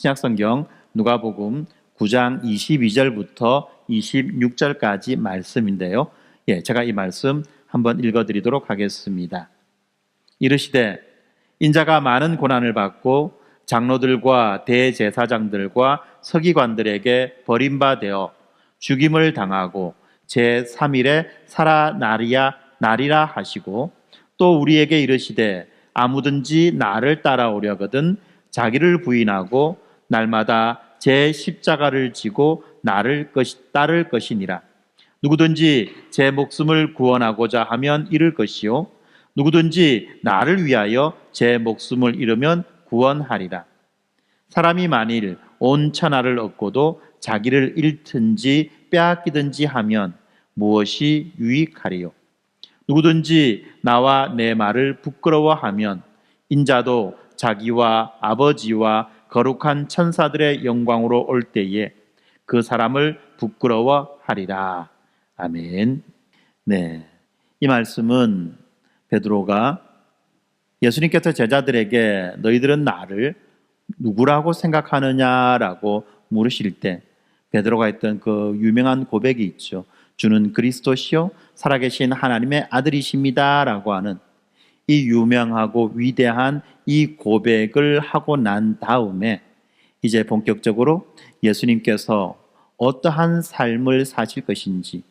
신약성경 누가복음 9장 22절부터 26절까지 말씀인데요. 제가 이 말씀 한번 읽어드리도록 하겠습니다. 이르시되 인자가 많은 고난을 받고 장로들과 대제사장들과 서기관들에게 버림받아 죽임을 당하고 제3일에 살아나리라 하시고, 또 우리에게 이르시되 아무든지 나를 따라오려거든 자기를 부인하고 날마다 제 십자가를 지고 나를 따를 것이니라. 누구든지 제 목숨을 구원하고자 하면 잃을 것이요 누구든지 나를 위하여 제 목숨을 잃으면 구원하리라. 사람이 만일 온 천하를 얻고도 자기를 잃든지 빼앗기든지 하면 무엇이 유익하리요? 누구든지 나와 내 말을 부끄러워하면 인자도 자기와 아버지와 거룩한 천사들의 영광으로 올 때에 그 사람을 부끄러워하리라. 아멘. 이 말씀은 베드로가 예수님께서 제자들에게 너희들은 나를 누구라고 생각하느냐라고 물으실 때 베드로가 했던 그 유명한 고백이 있죠. 주는 그리스도시요 살아계신 하나님의 아들이십니다 라고 하는 이 유명하고 위대한 이 고백을 하고 난 다음에 이제 본격적으로 예수님께서 어떠한 삶을 사실 것인지,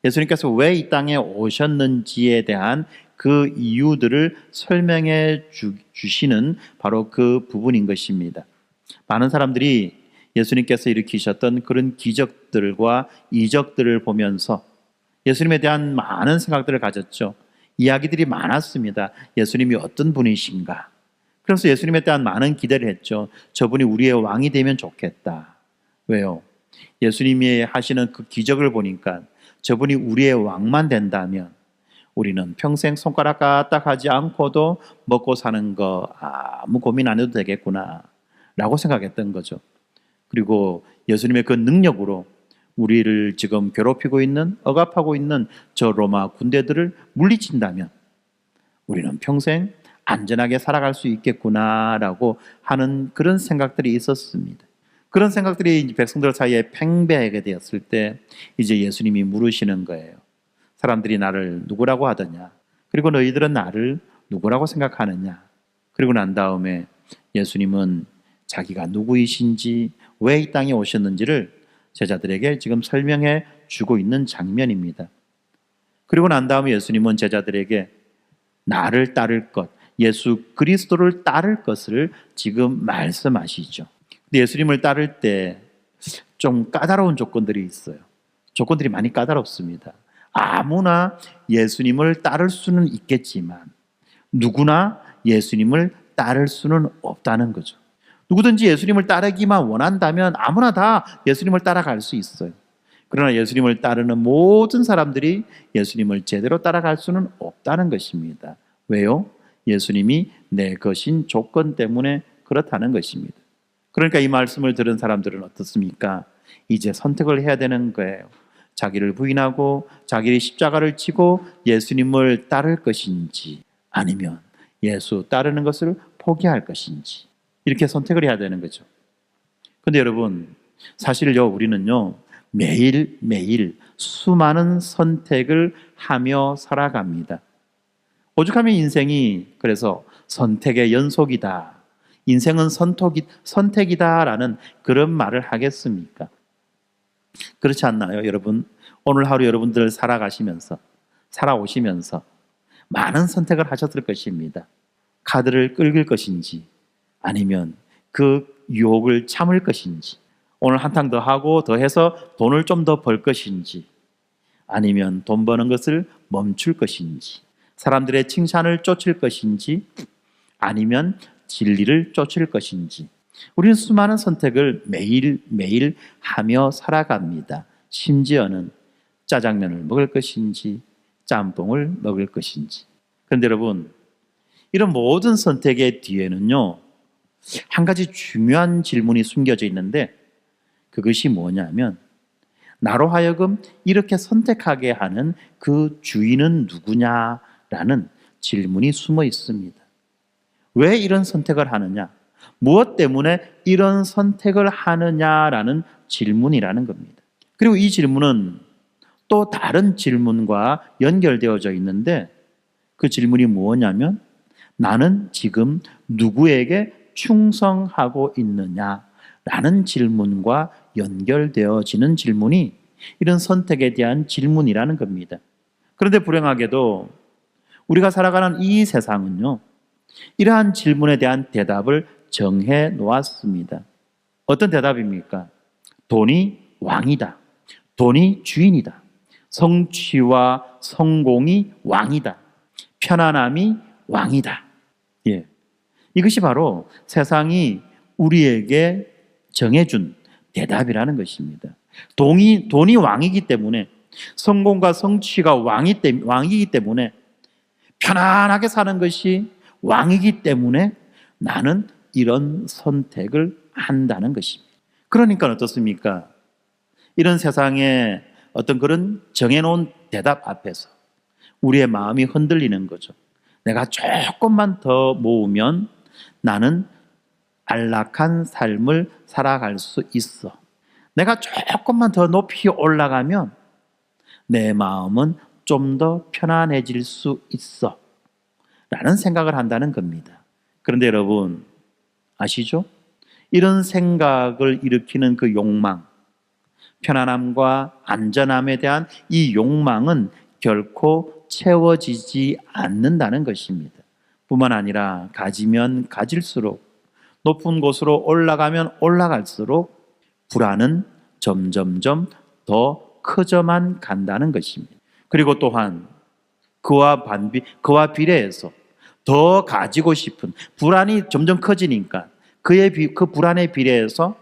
예수님께서 왜 이 땅에 오셨는지에 대한 그 이유들을 설명해 주시는 바로 그 부분인 것입니다. 많은 사람들이 예수님께서 일으키셨던 그런 기적들과 이적들을 보면서 예수님에 대한 많은 생각들을 가졌죠. 이야기들이 많았습니다. 예수님이 어떤 분이신가. 그래서 예수님에 대한 많은 기대를 했죠. 저분이 우리의 왕이 되면 좋겠다. 왜요? 예수님이 하시는 그 기적을 보니까 저분이 우리의 왕만 된다면 우리는 평생 손가락 까딱하지 않고도 먹고 사는 거 아무 고민 안 해도 되겠구나 라고 생각했던 거죠. 그리고 예수님의 그 능력으로 우리를 지금 괴롭히고 있는, 억압하고 있는 저 로마 군대들을 물리친다면 우리는 평생 안전하게 살아갈 수 있겠구나라고 하는 그런 생각들이 있었습니다. 그런 생각들이 백성들 사이에 팽배하게 되었을 때 이제 예수님이 물으시는 거예요. 사람들이 나를 누구라고 하더냐? 그리고 너희들은 나를 누구라고 생각하느냐? 그리고 난 다음에 예수님은 자기가 누구이신지, 왜 이 땅에 오셨는지를 제자들에게 지금 설명해 주고 있는 장면입니다. 그리고 난 다음에 예수님은 제자들에게 나를 따를 것, 예수 그리스도를 따를 것을 지금 말씀하시죠. 근데 예수님을 따를 때 좀 까다로운 조건들이 있어요. 조건들이 많이 까다롭습니다. 아무나 예수님을 따를 수는 있겠지만 누구나 예수님을 따를 수는 없다는 거죠. 누구든지 예수님을 따르기만 원한다면 아무나 다 예수님을 따라갈 수 있어요. 그러나 예수님을 따르는 모든 사람들이 예수님을 제대로 따라갈 수는 없다는 것입니다. 왜요? 예수님이 내 것인 조건 때문에 그렇다는 것입니다. 그러니까 이 말씀을 들은 사람들은 어떻습니까? 이제 선택을 해야 되는 거예요. 자기를 부인하고 자기의 십자가를 지고 예수님을 따를 것인지, 아니면 예수 따르는 것을 포기할 것인지, 이렇게 선택을 해야 되는 거죠. 근데 여러분, 사실요, 우리는요, 매일매일 수많은 선택을 하며 살아갑니다. 오죽하면 인생이 그래서 선택의 연속이다, 인생은 선택이다라는 그런 말을 하겠습니까? 그렇지 않나요, 여러분? 오늘 하루 여러분들 살아오시면서 많은 선택을 하셨을 것입니다. 카드를 끌길 것인지, 아니면 그 유혹을 참을 것인지, 오늘 한탕 더 하고 더 해서 돈을 좀 더 벌 것인지, 아니면 돈 버는 것을 멈출 것인지, 사람들의 칭찬을 쫓을 것인지, 아니면 진리를 쫓을 것인지, 우리는 수많은 선택을 매일매일 하며 살아갑니다. 심지어는 짜장면을 먹을 것인지 짬뽕을 먹을 것인지. 그런데 여러분, 이런 모든 선택의 뒤에는요, 한 가지 중요한 질문이 숨겨져 있는데, 그것이 뭐냐면 나로 하여금 이렇게 선택하게 하는 그 주인은 누구냐라는 질문이 숨어 있습니다. 왜 이런 선택을 하느냐? 무엇 때문에 이런 선택을 하느냐라는 질문이라는 겁니다. 그리고 이 질문은 또 다른 질문과 연결되어져 있는데 그 질문이 무엇이냐면 나는 지금 누구에게 충성하고 있느냐라는 질문과 연결되어지는 질문이 이런 선택에 대한 질문이라는 겁니다. 그런데 불행하게도 우리가 살아가는 이 세상은요, 이러한 질문에 대한 대답을 정해 놓았습니다. 어떤 대답입니까? 돈이 왕이다. 돈이 주인이다. 성취와 성공이 왕이다. 편안함이 왕이다. 예. 이것이 바로 세상이 우리에게 정해준 대답이라는 것입니다. 돈이 왕이기 때문에, 성공과 성취가 왕이기 때문에, 편안하게 사는 것이 왕이기 때문에 나는 이런 선택을 한다는 것입니다. 그러니까 어떻습니까? 이런 세상에 어떤 그런 정해놓은 대답 앞에서 우리의 마음이 흔들리는 거죠. 내가 조금만 더 모으면 나는 안락한 삶을 살아갈 수 있어. 내가 조금만 더 높이 올라가면 내 마음은 좀 더 편안해질 수 있어. 라는 생각을 한다는 겁니다. 그런데 여러분, 아시죠? 이런 생각을 일으키는 그 욕망, 편안함과 안전함에 대한 이 욕망은 결코 채워지지 않는다는 것입니다. 뿐만 아니라 가지면 가질수록, 높은 곳으로 올라가면 올라갈수록 불안은 점점점 더 커져만 간다는 것입니다. 그리고 또한 그와 비례해서 더 가지고 싶은 불안이 점점 커지니까 그 불안에 비례해서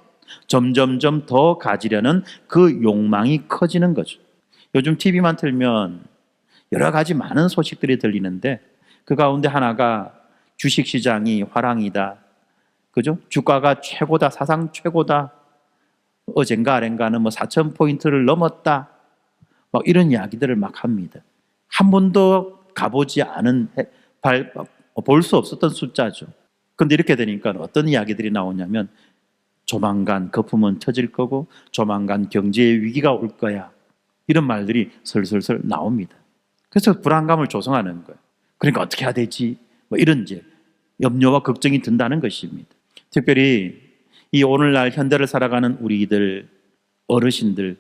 점점점 더 가지려는 그 욕망이 커지는 거죠. 요즘 TV만 틀면 여러 가지 많은 소식들이 들리는데 그 가운데 하나가 주식시장이 화랑이다. 그죠? 주가가 최고다. 사상 최고다. 어젠가 아ren가는 4,000포인트를 넘었다. 막 이런 이야기들을 막 합니다. 한 번도 가보지 않은, 볼 수 없었던 숫자죠. 그런데 이렇게 되니까 어떤 이야기들이 나오냐면 조만간 거품은 터질 거고 조만간 경제의 위기가 올 거야. 이런 말들이 슬슬슬 나옵니다. 그래서 불안감을 조성하는 거예요. 그러니까 어떻게 해야 되지? 이런 이제 염려와 걱정이 든다는 것입니다. 특별히 이 오늘날 현대를 살아가는 우리들 어르신들,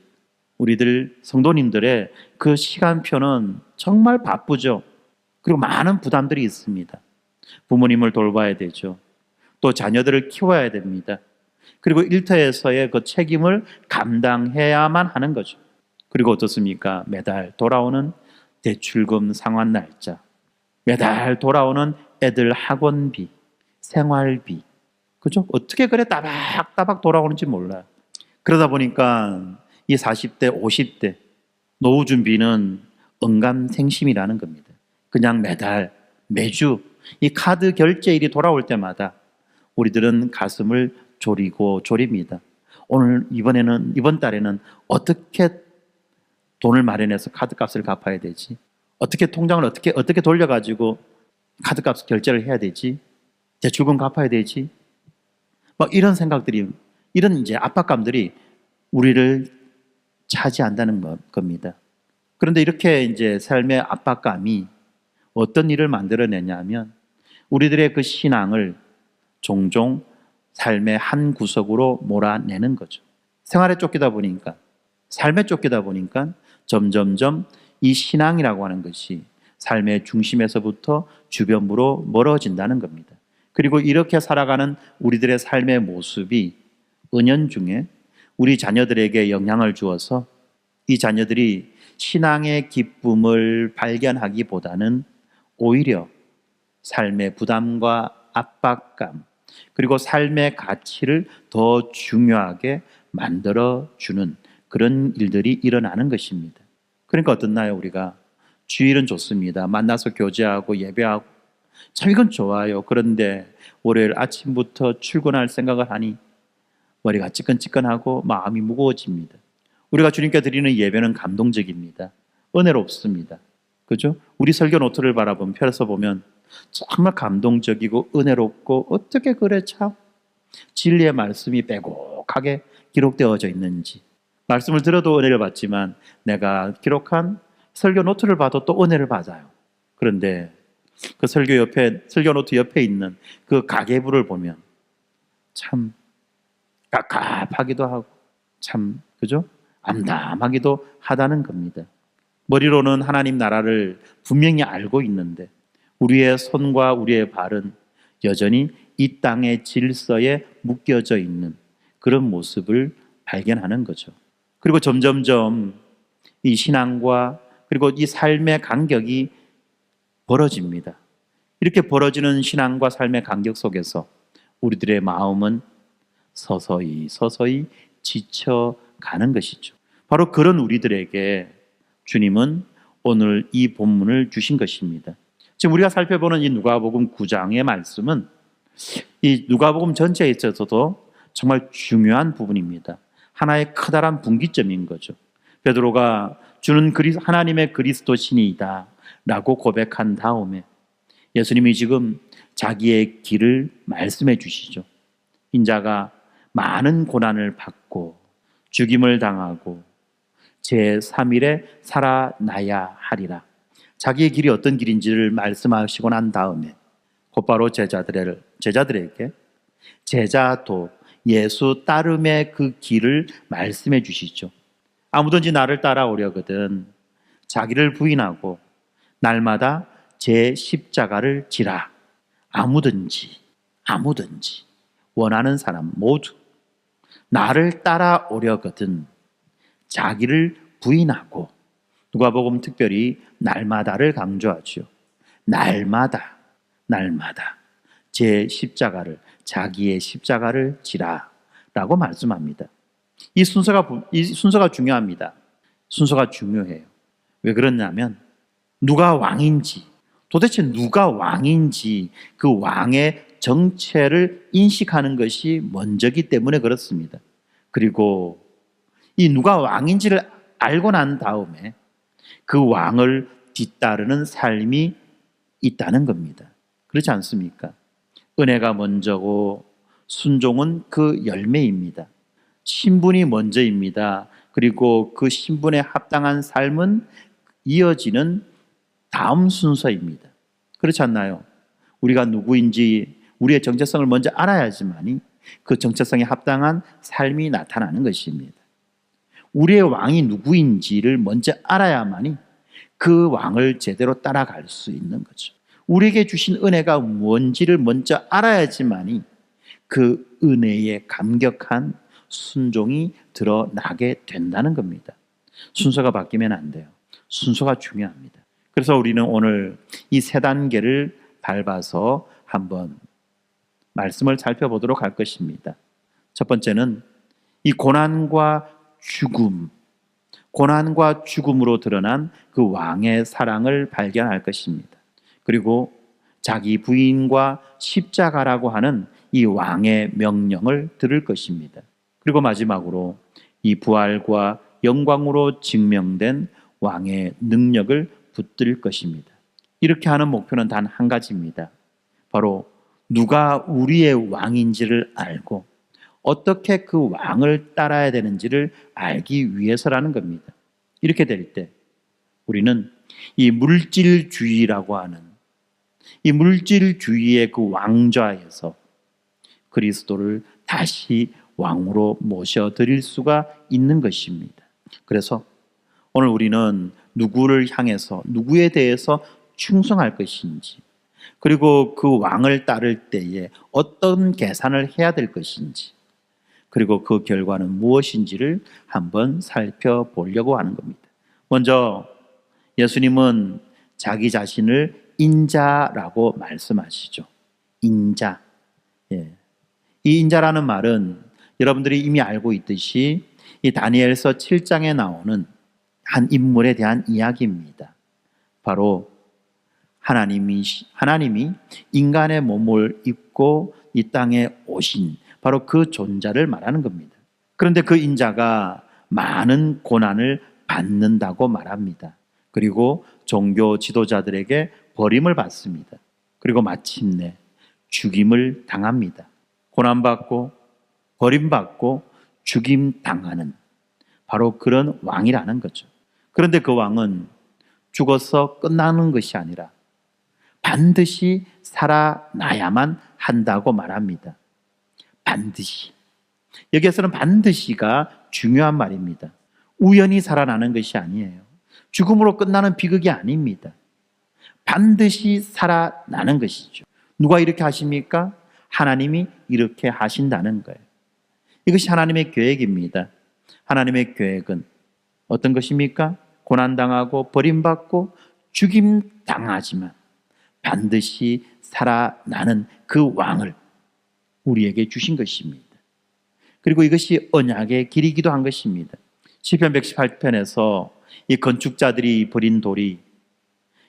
우리들 성도님들의 그 시간표는 정말 바쁘죠. 그리고 많은 부담들이 있습니다. 부모님을 돌봐야 되죠. 또 자녀들을 키워야 됩니다. 그리고 일터에서의 그 책임을 감당해야만 하는 거죠. 그리고 어떻습니까? 매달 돌아오는 대출금 상환 날짜, 매달 돌아오는 애들 학원비, 생활비, 그죠? 어떻게 그래 따박따박 돌아오는지 몰라요. 그러다 보니까 이 40대, 50대 노후 준비는 언감생심이라는 겁니다. 그냥 매달, 매주 이 카드 결제일이 돌아올 때마다 우리들은 가슴을 졸이고 졸입니다. 이번 달에는 어떻게 돈을 마련해서 카드값을 갚아야 되지? 어떻게 통장을 어떻게 돌려가지고 카드값 결제를 해야 되지? 대출금 갚아야 되지? 막 이런 생각들이, 이런 이제 압박감들이 우리를 차지한다는 겁니다. 그런데 이렇게 이제 삶의 압박감이 어떤 일을 만들어내냐면 우리들의 그 신앙을 종종 삶의 한 구석으로 몰아내는 거죠. 생활에 쫓기다 보니까, 삶에 쫓기다 보니까 점점점 이 신앙이라고 하는 것이 삶의 중심에서부터 주변부로 멀어진다는 겁니다. 그리고 이렇게 살아가는 우리들의 삶의 모습이 은연중에 우리 자녀들에게 영향을 주어서 이 자녀들이 신앙의 기쁨을 발견하기보다는 오히려 삶의 부담과 압박감, 그리고 삶의 가치를 더 중요하게 만들어주는 그런 일들이 일어나는 것입니다. 그러니까 어떻나요? 우리가 주일은 좋습니다. 만나서 교제하고 예배하고 참 이건 좋아요. 그런데 월요일 아침부터 출근할 생각을 하니 머리가 찌끈찌끈하고 마음이 무거워집니다. 우리가 주님께 드리는 예배는 감동적입니다. 은혜롭습니다. 그죠? 우리 설교 노트를 바라보면 펴서 보면 정말 감동적이고 은혜롭고 어떻게 그래 참 진리의 말씀이 빼곡하게 기록되어져 있는지, 말씀을 들어도 은혜를 받지만 내가 기록한 설교 노트를 봐도 또 은혜를 받아요. 그런데 그 설교 노트 옆에 있는 그 가계부를 보면 참 깝깝하기도 하고 참, 그죠? 암담하기도 하다는 겁니다. 머리로는 하나님 나라를 분명히 알고 있는데 우리의 손과 우리의 발은 여전히 이 땅의 질서에 묶여져 있는 그런 모습을 발견하는 거죠. 그리고 점점점 이 신앙과 그리고 이 삶의 간격이 벌어집니다. 이렇게 벌어지는 신앙과 삶의 간격 속에서 우리들의 마음은 서서히 지쳐가는 것이죠. 바로 그런 우리들에게 주님은 오늘 이 본문을 주신 것입니다. 지금 우리가 살펴보는 이 누가복음 9장의 말씀은 이 누가복음 전체에 있어서도 정말 중요한 부분입니다. 하나의 커다란 분기점인 거죠. 베드로가 주는 하나님의 그리스도신이다 라고 고백한 다음에 예수님이 지금 자기의 길을 말씀해 주시죠. 인자가 많은 고난을 받고 죽임을 당하고 제3일에 살아나야 하리라. 자기의 길이 어떤 길인지를 말씀하시고 난 다음에 곧바로 제자들에게 제자도 예수 따름의 그 길을 말씀해 주시죠. 아무든지 나를 따라오려거든 자기를 부인하고 날마다 제 십자가를 지라. 아무든지 원하는 사람 모두 나를 따라오려거든 자기를 부인하고, 누가복음 특별히 날마다를 강조하죠. 날마다 제 십자가를, 자기의 십자가를 지라라고 말씀합니다. 이 순서가 중요합니다. 순서가 중요해요. 왜 그러냐면 도대체 누가 왕인지 그 왕의 정체를 인식하는 것이 먼저기 때문에 그렇습니다. 그리고 이 누가 왕인지를 알고 난 다음에 그 왕을 뒤따르는 삶이 있다는 겁니다. 그렇지 않습니까? 은혜가 먼저고 순종은 그 열매입니다. 신분이 먼저입니다. 그리고 그 신분에 합당한 삶은 이어지는 다음 순서입니다. 그렇지 않나요? 우리가 누구인지 우리의 정체성을 먼저 알아야지만이 그 정체성에 합당한 삶이 나타나는 것입니다. 우리의 왕이 누구인지를 먼저 알아야만이 그 왕을 제대로 따라갈 수 있는 거죠. 우리에게 주신 은혜가 뭔지를 먼저 알아야지만이 그 은혜에 감격한 순종이 드러나게 된다는 겁니다. 순서가 바뀌면 안 돼요. 순서가 중요합니다. 그래서 우리는 오늘 이 세 단계를 밟아서 한번 말씀을 살펴보도록 할 것입니다. 첫 번째는 이 고난과 죽음으로 드러난 그 왕의 사랑을 발견할 것입니다. 그리고 자기 부인과 십자가라고 하는 이 왕의 명령을 들을 것입니다. 그리고 마지막으로 이 부활과 영광으로 증명된 왕의 능력을 붙들 것입니다. 이렇게 하는 목표는 단 한 가지입니다. 바로 누가 우리의 왕인지를 알고 어떻게 그 왕을 따라야 되는지를 알기 위해서라는 겁니다. 이렇게 될 때 우리는 이 물질주의라고 하는 이 물질주의의 그 왕좌에서 그리스도를 다시 왕으로 모셔드릴 수가 있는 것입니다. 그래서 오늘 우리는 누구를 향해서 누구에 대해서 충성할 것인지, 그리고 그 왕을 따를 때에 어떤 계산을 해야 될 것인지, 그리고 그 결과는 무엇인지를 한번 살펴보려고 하는 겁니다. 먼저 예수님은 자기 자신을 인자라고 말씀하시죠. 인자. 이 인자라는 말은 여러분들이 이미 알고 있듯이 이 다니엘서 7장에 나오는 한 인물에 대한 이야기입니다. 바로 하나님이 인간의 몸을 입고 이 땅에 오신 바로 그 존재를 말하는 겁니다. 그런데 그 인자가 많은 고난을 받는다고 말합니다. 그리고 종교 지도자들에게 버림을 받습니다. 그리고 마침내 죽임을 당합니다. 고난받고 버림받고 죽임당하는 바로 그런 왕이라는 거죠. 그런데 그 왕은 죽어서 끝나는 것이 아니라 반드시 살아나야만 한다고 말합니다. 반드시. 여기에서는 반드시가 중요한 말입니다. 우연히 살아나는 것이 아니에요. 죽음으로 끝나는 비극이 아닙니다. 반드시 살아나는 것이죠. 누가 이렇게 하십니까? 하나님이 이렇게 하신다는 거예요. 이것이 하나님의 계획입니다. 하나님의 계획은 어떤 것입니까? 고난당하고 버림받고 죽임당하지만 반드시 살아나는 그 왕을 우리에게 주신 것입니다. 그리고 이것이 언약의 길이기도 한 것입니다. 시편 118편에서 이 건축자들이 버린 돌이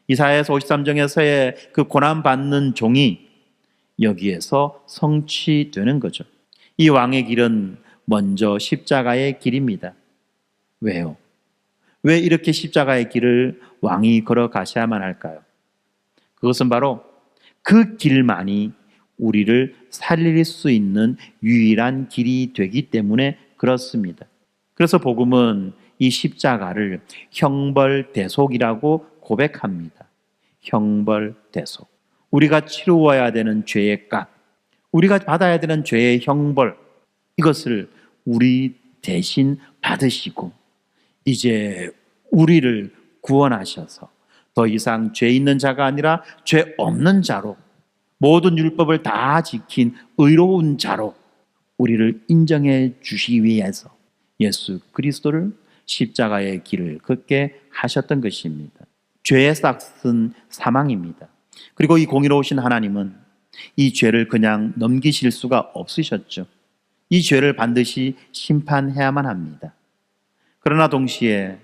이사야서 53장에서의 그 고난받는 종이 여기에서 성취되는 거죠. 이 왕의 길은 먼저 십자가의 길입니다. 왜요? 왜 이렇게 십자가의 길을 왕이 걸어가셔야만 할까요? 그것은 바로 그 길만이 우리를 살릴 수 있는 유일한 길이 되기 때문에 그렇습니다. 그래서 복음은 이 십자가를 형벌대속이라고 고백합니다. 형벌대속. 우리가 치루어야 되는 죄의 값, 우리가 받아야 되는 죄의 형벌, 이것을 우리 대신 받으시고 이제 우리를 구원하셔서 더 이상 죄 있는 자가 아니라 죄 없는 자로 모든 율법을 다 지킨 의로운 자로 우리를 인정해 주시기 위해서 예수 그리스도를 십자가의 길을 걷게 하셨던 것입니다. 죄의 싹은 사망입니다. 그리고 이 공의로우신 하나님은 이 죄를 그냥 넘기실 수가 없으셨죠. 이 죄를 반드시 심판해야만 합니다. 그러나 동시에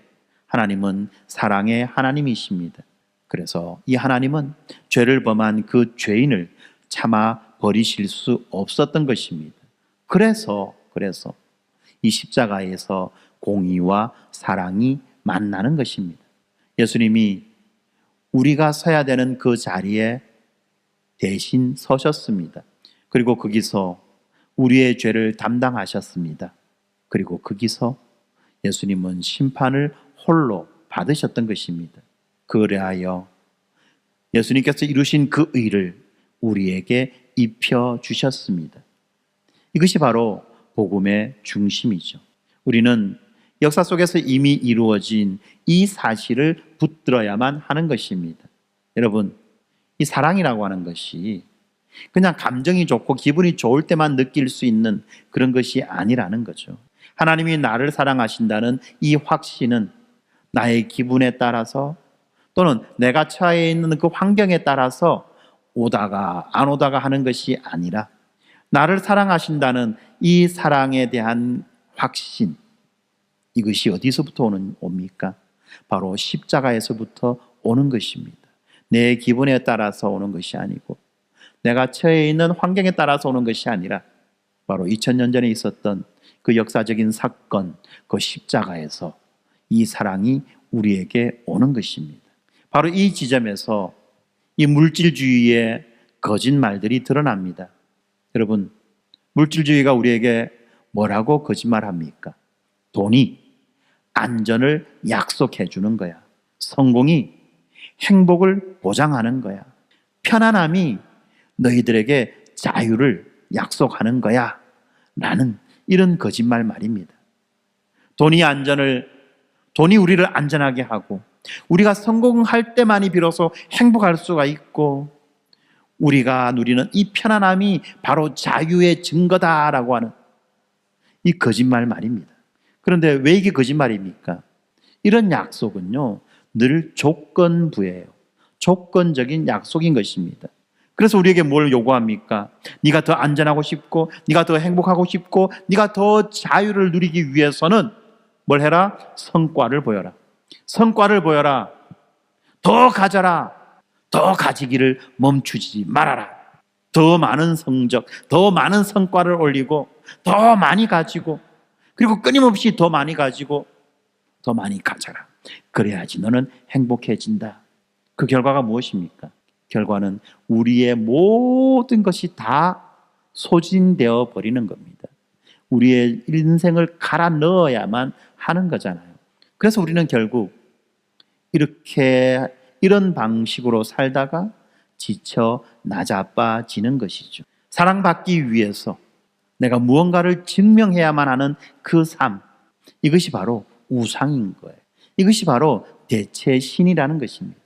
하나님은 사랑의 하나님이십니다. 그래서 이 하나님은 죄를 범한 그 죄인을 참아 버리실 수 없었던 것입니다. 그래서 이 십자가에서 공의와 사랑이 만나는 것입니다. 예수님이 우리가 서야 되는 그 자리에 대신 서셨습니다. 그리고 거기서 우리의 죄를 담당하셨습니다. 그리고 거기서 예수님은 심판을 홀로 받으셨던 것입니다. 그래하여 예수님께서 이루신 그 의를 우리에게 입혀 주셨습니다. 이것이 바로 복음의 중심이죠. 우리는 역사 속에서 이미 이루어진 이 사실을 붙들어야만 하는 것입니다. 여러분, 이 사랑이라고 하는 것이 그냥 감정이 좋고 기분이 좋을 때만 느낄 수 있는 그런 것이 아니라는 거죠. 하나님이 나를 사랑하신다는 이 확신은 나의 기분에 따라서 또는 내가 처해 있는 그 환경에 따라서 오다가 안 오다가 하는 것이 아니라 나를 사랑하신다는 이 사랑에 대한 확신, 이것이 어디서부터 옵니까? 바로 십자가에서부터 오는 것입니다. 내 기분에 따라서 오는 것이 아니고 내가 처해 있는 환경에 따라서 오는 것이 아니라 바로 2000년 전에 있었던 그 역사적인 사건, 그 십자가에서 이 사랑이 우리에게 오는 것입니다. 바로 이 지점에서 이 물질주의의 거짓말들이 드러납니다. 여러분, 물질주의가 우리에게 뭐라고 거짓말합니까? 돈이 안전을 약속해 주는 거야. 성공이 행복을 보장하는 거야. 편안함이 너희들에게 자유를 약속하는 거야. 라는 이런 거짓말 말입니다. 돈이 우리를 안전하게 하고 우리가 성공할 때만이 비로소 행복할 수가 있고 우리가 누리는 이 편안함이 바로 자유의 증거다라고 하는 이 거짓말 말입니다. 그런데 왜 이게 거짓말입니까? 이런 약속은요, 늘 조건부예요. 조건적인 약속인 것입니다. 그래서 우리에게 뭘 요구합니까? 네가 더 안전하고 싶고 네가 더 행복하고 싶고 네가 더 자유를 누리기 위해서는 뭘 해라? 성과를 보여라. 성과를 보여라. 더 가져라. 더 가지기를 멈추지 말아라. 더 많은 성적, 더 많은 성과를 올리고 더 많이 가지고 그리고 끊임없이 더 많이 가지고 더 많이 가져라. 그래야지 너는 행복해진다. 그 결과가 무엇입니까? 결과는 우리의 모든 것이 다 소진되어 버리는 겁니다. 우리의 인생을 갈아 넣어야만 하는 거잖아요. 그래서 우리는 결국 이런 방식으로 살다가 지쳐 나자빠지는 것이죠. 사랑받기 위해서 내가 무언가를 증명해야만 하는 그 삶, 이것이 바로 우상인 거예요. 이것이 바로 대체 신이라는 것입니다.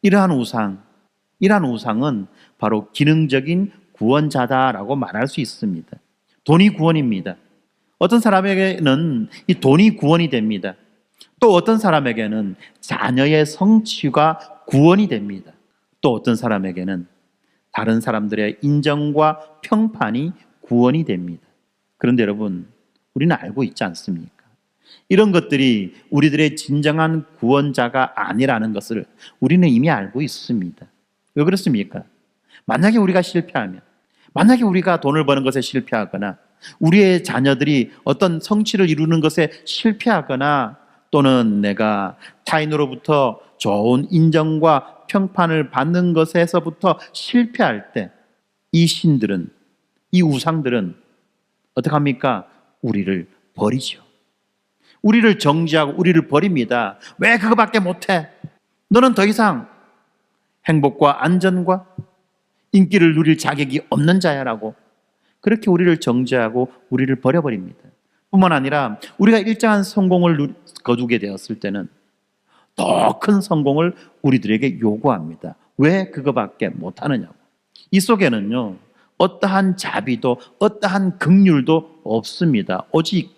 이러한 우상은 바로 기능적인 구원자다라고 말할 수 있습니다. 돈이 구원입니다. 어떤 사람에게는 이 돈이 구원이 됩니다. 또 어떤 사람에게는 자녀의 성취가 구원이 됩니다. 또 어떤 사람에게는 다른 사람들의 인정과 평판이 구원이 됩니다. 그런데 여러분, 우리는 알고 있지 않습니까? 이런 것들이 우리들의 진정한 구원자가 아니라는 것을 우리는 이미 알고 있습니다. 왜 그렇습니까? 만약에 우리가 실패하면, 만약에 우리가 돈을 버는 것에 실패하거나 우리의 자녀들이 어떤 성취를 이루는 것에 실패하거나 또는 내가 타인으로부터 좋은 인정과 평판을 받는 것에서부터 실패할 때 이 신들은, 이 우상들은 어떻게 합니까? 우리를 버리죠. 우리를 정지하고 우리를 버립니다. 왜 그거밖에 못해? 너는 더 이상 행복과 안전과 인기를 누릴 자격이 없는 자야라고 그렇게 우리를 정죄하고 우리를 버려버립니다. 뿐만 아니라 우리가 일정한 성공을 거두게 되었을 때는 더 큰 성공을 우리들에게 요구합니다. 왜 그거밖에 못하느냐고. 이 속에는요, 어떠한 자비도 어떠한 긍휼도 없습니다. 오직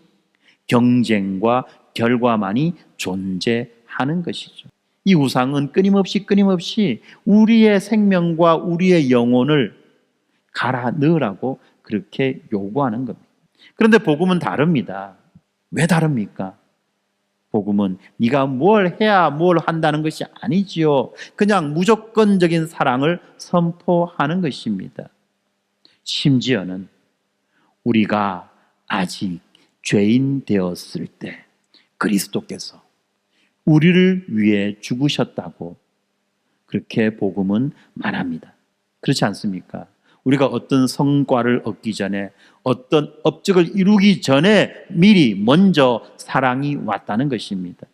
경쟁과 결과만이 존재하는 것이죠. 이 우상은 끊임없이 우리의 생명과 우리의 영혼을 갈아 넣으라고 그렇게 요구하는 겁니다. 그런데 복음은 다릅니다. 왜 다릅니까? 복음은 네가 뭘 해야 뭘 한다는 것이 아니지요. 그냥 무조건적인 사랑을 선포하는 것입니다. 심지어는 우리가 아직 죄인 되었을 때 그리스도께서 우리를 위해 죽으셨다고 그렇게 복음은 말합니다. 그렇지 않습니까? 우리가 어떤 성과를 얻기 전에, 어떤 업적을 이루기 전에 미리 먼저 사랑이 왔다는 것입니다.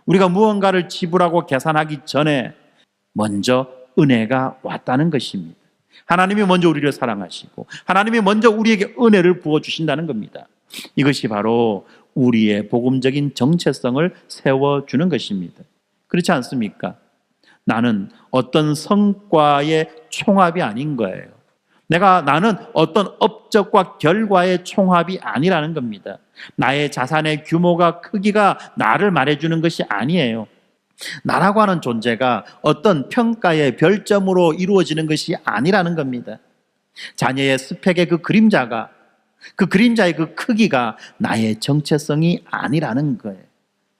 우리가 무언가를 지불하고 계산하기 전에 먼저 은혜가 왔다는 것입니다. 하나님이 먼저 우리를 사랑하시고 하나님이 먼저 우리에게 은혜를 부어주신다는 겁니다. 이것이 바로 우리의 복음적인 정체성을 세워주는 것입니다. 그렇지 않습니까? 나는 어떤 성과의 총합이 아닌 거예요. 나는 어떤 업적과 결과의 총합이 아니라는 겁니다. 나의 자산의 규모가 크기가 나를 말해주는 것이 아니에요. 나라고 하는 존재가 어떤 평가의 별점으로 이루어지는 것이 아니라는 겁니다. 자녀의 스펙의 그 그림자의 그 크기가 나의 정체성이 아니라는 거예요.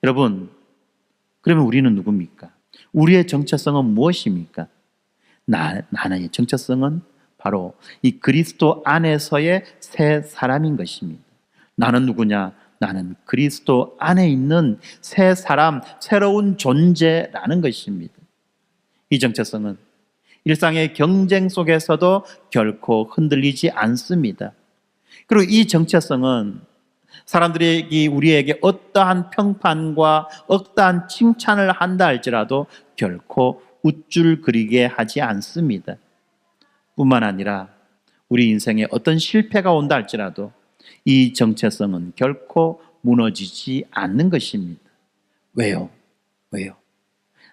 여러분, 그러면 우리는 누굽니까? 우리의 정체성은 무엇입니까? 나의 정체성은 바로 이 그리스도 안에서의 새 사람인 것입니다. 나는 누구냐? 나는 그리스도 안에 있는 새 사람, 새로운 존재라는 것입니다. 이 정체성은 일상의 경쟁 속에서도 결코 흔들리지 않습니다. 그리고 이 정체성은 사람들이 우리에게 어떠한 평판과 어떠한 칭찬을 한다 할지라도 결코 우쭐거리게 하지 않습니다. 뿐만 아니라 우리 인생에 어떤 실패가 온다 할지라도 이 정체성은 결코 무너지지 않는 것입니다. 왜요?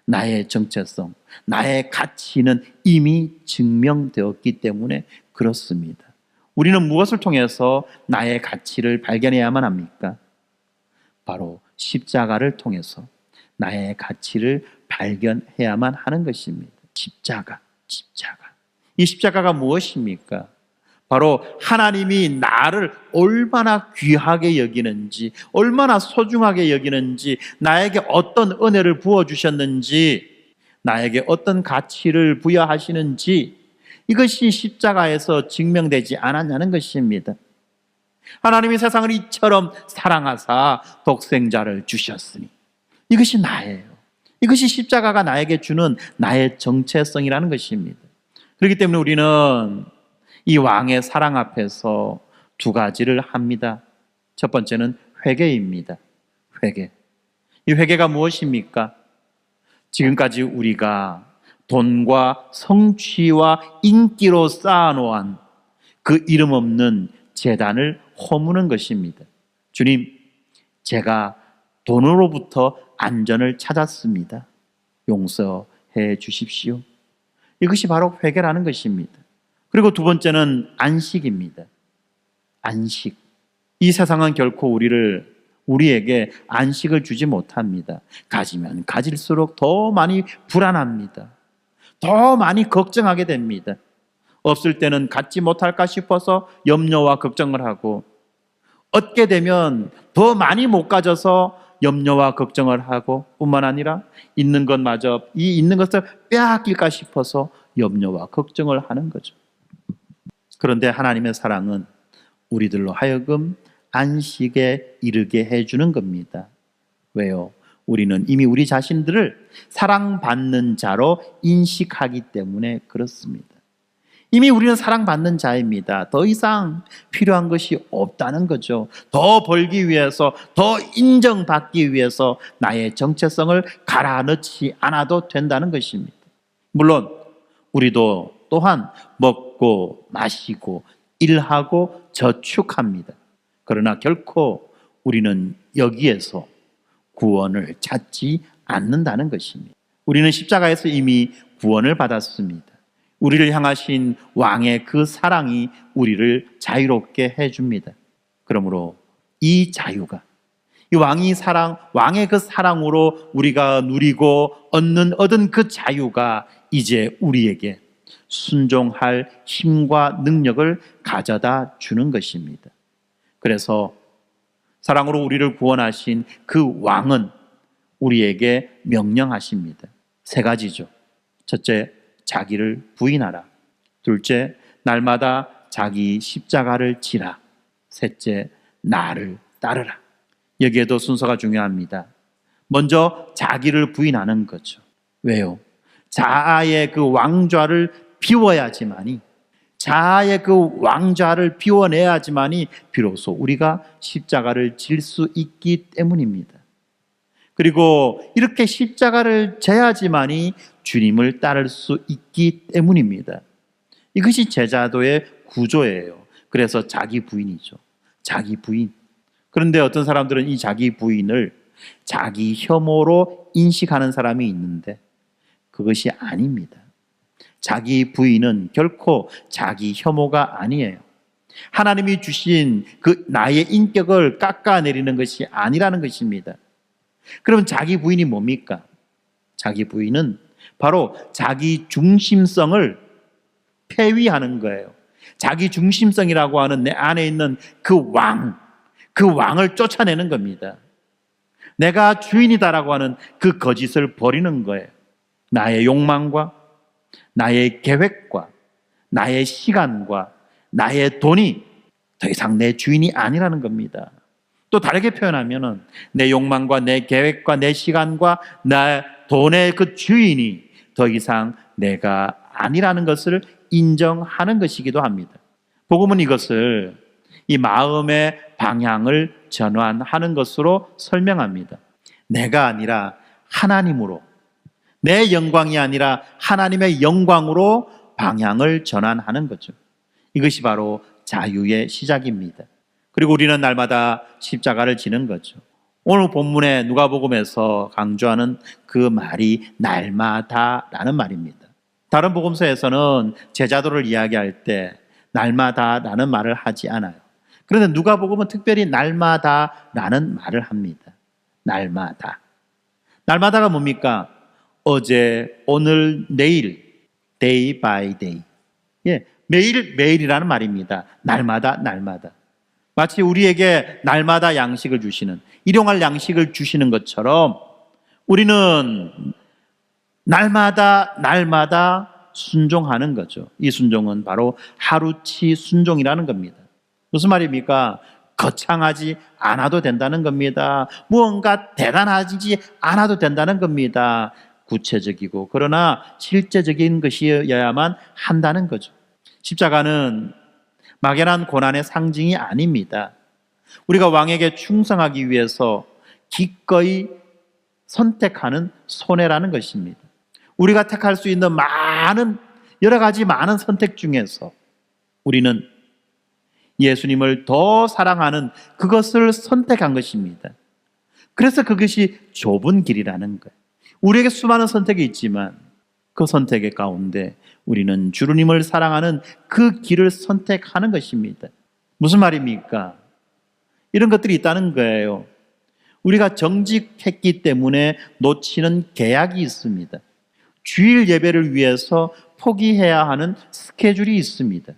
나의 정체성, 나의 가치는 이미 증명되었기 때문에 그렇습니다. 우리는 무엇을 통해서 나의 가치를 발견해야만 합니까? 바로 십자가를 통해서 나의 가치를 발견해야만 하는 것입니다. 십자가. 이 십자가가 무엇입니까? 바로 하나님이 나를 얼마나 귀하게 여기는지, 얼마나 소중하게 여기는지, 나에게 어떤 은혜를 부어주셨는지, 나에게 어떤 가치를 부여하시는지, 이것이 십자가에서 증명되지 않았냐는 것입니다. 하나님이 세상을 이처럼 사랑하사 독생자를 주셨으니 이것이 나예요. 이것이 십자가가 나에게 주는 나의 정체성이라는 것입니다. 그렇기 때문에 우리는 이 왕의 사랑 앞에서 두 가지를 합니다. 첫 번째는 회개입니다. 회개. 이 회개가 무엇입니까? 지금까지 우리가 돈과 성취와 인기로 쌓아놓은 그 이름 없는 재단을 허무는 것입니다. 주님, 제가 돈으로부터 안전을 찾았습니다. 용서해 주십시오. 이것이 바로 회개라는 것입니다. 그리고 두 번째는 안식입니다. 안식. 이 세상은 결코 우리에게 안식을 주지 못합니다. 가지면 가질수록 더 많이 불안합니다. 더 많이 걱정하게 됩니다. 없을 때는 갖지 못할까 싶어서 염려와 걱정을 하고, 얻게 되면 더 많이 못 가져서 염려와 걱정을 하고, 뿐만 아니라 있는 것마저 이 있는 것을 빼앗길까 싶어서 염려와 걱정을 하는 거죠. 그런데 하나님의 사랑은 우리들로 하여금 안식에 이르게 해주는 겁니다. 왜요? 우리는 이미 우리 자신들을 사랑받는 자로 인식하기 때문에 그렇습니다. 이미 우리는 사랑받는 자입니다. 더 이상 필요한 것이 없다는 거죠. 더 벌기 위해서, 더 인정받기 위해서 나의 정체성을 갈아넣지 않아도 된다는 것입니다. 물론 우리도 또한 먹고 마시고 일하고 저축합니다. 그러나 결코 우리는 여기에서 구원을 찾지 않는다는 것입니다. 우리는 십자가에서 이미 구원을 받았습니다. 우리를 향하신 왕의 그 사랑이 우리를 자유롭게 해줍니다. 그러므로 이 자유가, 이 왕의 그 사랑으로 우리가 누리고 얻은 그 자유가 이제 우리에게 순종할 힘과 능력을 가져다 주는 것입니다. 그래서 사랑으로 우리를 구원하신 그 왕은 우리에게 명령하십니다. 세 가지죠. 첫째, 자기를 부인하라. 둘째, 날마다 자기 십자가를 지라. 셋째, 나를 따르라. 여기에도 순서가 중요합니다. 먼저 자기를 부인하는 거죠. 왜요? 자아의 그 왕좌를 비워야지만이, 자아의 그 왕좌를 비워내야지만이 비로소 우리가 십자가를 질 수 있기 때문입니다. 그리고 이렇게 십자가를 져야지만이 주님을 따를 수 있기 때문입니다. 이것이 제자도의 구조예요. 그래서 자기 부인이죠. 자기 부인. 그런데 어떤 사람들은 이 자기 부인을 자기 혐오로 인식하는 사람이 있는데 그것이 아닙니다. 자기 부인은 결코 자기 혐오가 아니에요. 하나님이 주신 그 나의 인격을 깎아내리는 것이 아니라는 것입니다. 그럼 자기 부인이 뭡니까? 자기 부인은 바로 자기 중심성을 폐위하는 거예요. 자기 중심성이라고 하는 내 안에 있는 그 왕을 쫓아내는 겁니다. 내가 주인이다라고 하는 그 거짓을 버리는 거예요. 나의 욕망과 나의 계획과 나의 시간과 나의 돈이 더 이상 내 주인이 아니라는 겁니다. 또 다르게 표현하면 내 욕망과 내 계획과 내 시간과 내 돈의 그 주인이 더 이상 내가 아니라는 것을 인정하는 것이기도 합니다. 복음은 이것을 이 마음의 방향을 전환하는 것으로 설명합니다. 내가 아니라 하나님으로, 내 영광이 아니라 하나님의 영광으로 방향을 전환하는 거죠. 이것이 바로 자유의 시작입니다. 그리고 우리는 날마다 십자가를 지는 거죠. 오늘 본문의 누가복음에서 강조하는 그 말이 날마다라는 말입니다. 다른 복음서에서는 제자도를 이야기할 때 날마다라는 말을 하지 않아요. 그런데 누가복음은 특별히 날마다라는 말을 합니다. 날마다. 날마다가 뭡니까? 어제, 오늘, 내일, day by day. 매일이라는 말입니다. 날마다. 마치 우리에게 날마다 양식을 주시는, 일용할 양식을 주시는 것처럼 우리는 날마다 순종하는 거죠. 이 순종은 바로 하루치 순종이라는 겁니다. 무슨 말입니까? 거창하지 않아도 된다는 겁니다. 무언가 대단하지 않아도 된다는 겁니다. 구체적이고 그러나 실제적인 것이어야만 한다는 거죠. 십자가는 막연한 고난의 상징이 아닙니다. 우리가 왕에게 충성하기 위해서 기꺼이 선택하는 손해라는 것입니다. 우리가 택할 수 있는 여러 가지 많은 선택 중에서 우리는 예수님을 더 사랑하는 그것을 선택한 것입니다. 그래서 그것이 좁은 길이라는 거예요. 우리에게 수많은 선택이 있지만 그 선택의 가운데 우리는 주님을 사랑하는 그 길을 선택하는 것입니다. 무슨 말입니까? 이런 것들이 있다는 거예요. 우리가 정직했기 때문에 놓치는 계약이 있습니다. 주일 예배를 위해서 포기해야 하는 스케줄이 있습니다.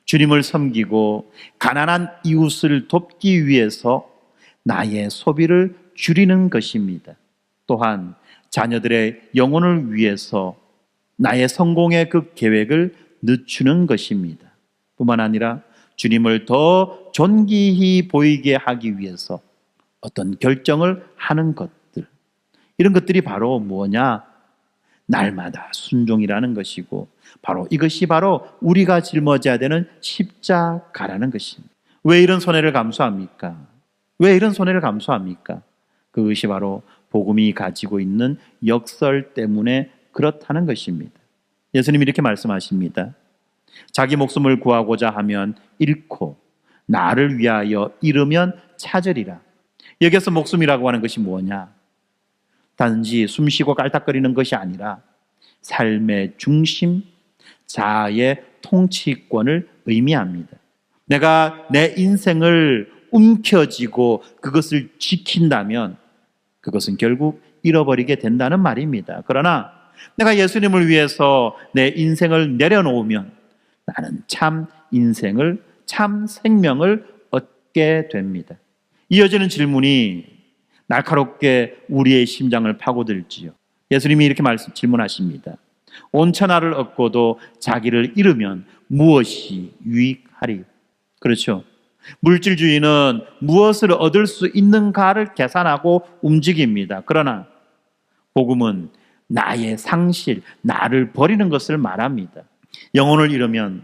주님을 섬기고 가난한 이웃을 돕기 위해서 나의 소비를 줄이는 것입니다. 또한 자녀들의 영혼을 위해서 나의 성공의 그 계획을 늦추는 것입니다. 뿐만 아니라 주님을 더 존귀히 보이게 하기 위해서 어떤 결정을 하는 것들, 이런 것들이 바로 뭐냐? 날마다 순종이라는 것이고, 바로 이것이 바로 우리가 짊어져야 되는 십자가라는 것입니다. 왜 이런 손해를 감수합니까? 왜 이런 손해를 감수합니까? 그것이 바로 복음이 가지고 있는 역설 때문에 그렇다는 것입니다. 예수님이 이렇게 말씀하십니다. 자기 목숨을 구하고자 하면 잃고 나를 위하여 잃으면 찾으리라. 여기서 목숨이라고 하는 것이 뭐냐? 단지 숨쉬고 깔딱거리는 것이 아니라 삶의 중심, 자아의 통치권을 의미합니다. 내가 내 인생을 움켜쥐고 그것을 지킨다면 그것은 결국 잃어버리게 된다는 말입니다. 그러나 내가 예수님을 위해서 내 인생을 내려놓으면 나는 참 인생을, 참 생명을 얻게 됩니다. 이어지는 질문이 날카롭게 우리의 심장을 파고들지요. 예수님이 이렇게 질문하십니다. 온 천하를 얻고도 자기를 잃으면 무엇이 유익하리요? 그렇죠. 물질주의는 무엇을 얻을 수 있는가를 계산하고 움직입니다. 그러나 복음은 나의 상실, 나를 버리는 것을 말합니다. 영혼을 잃으면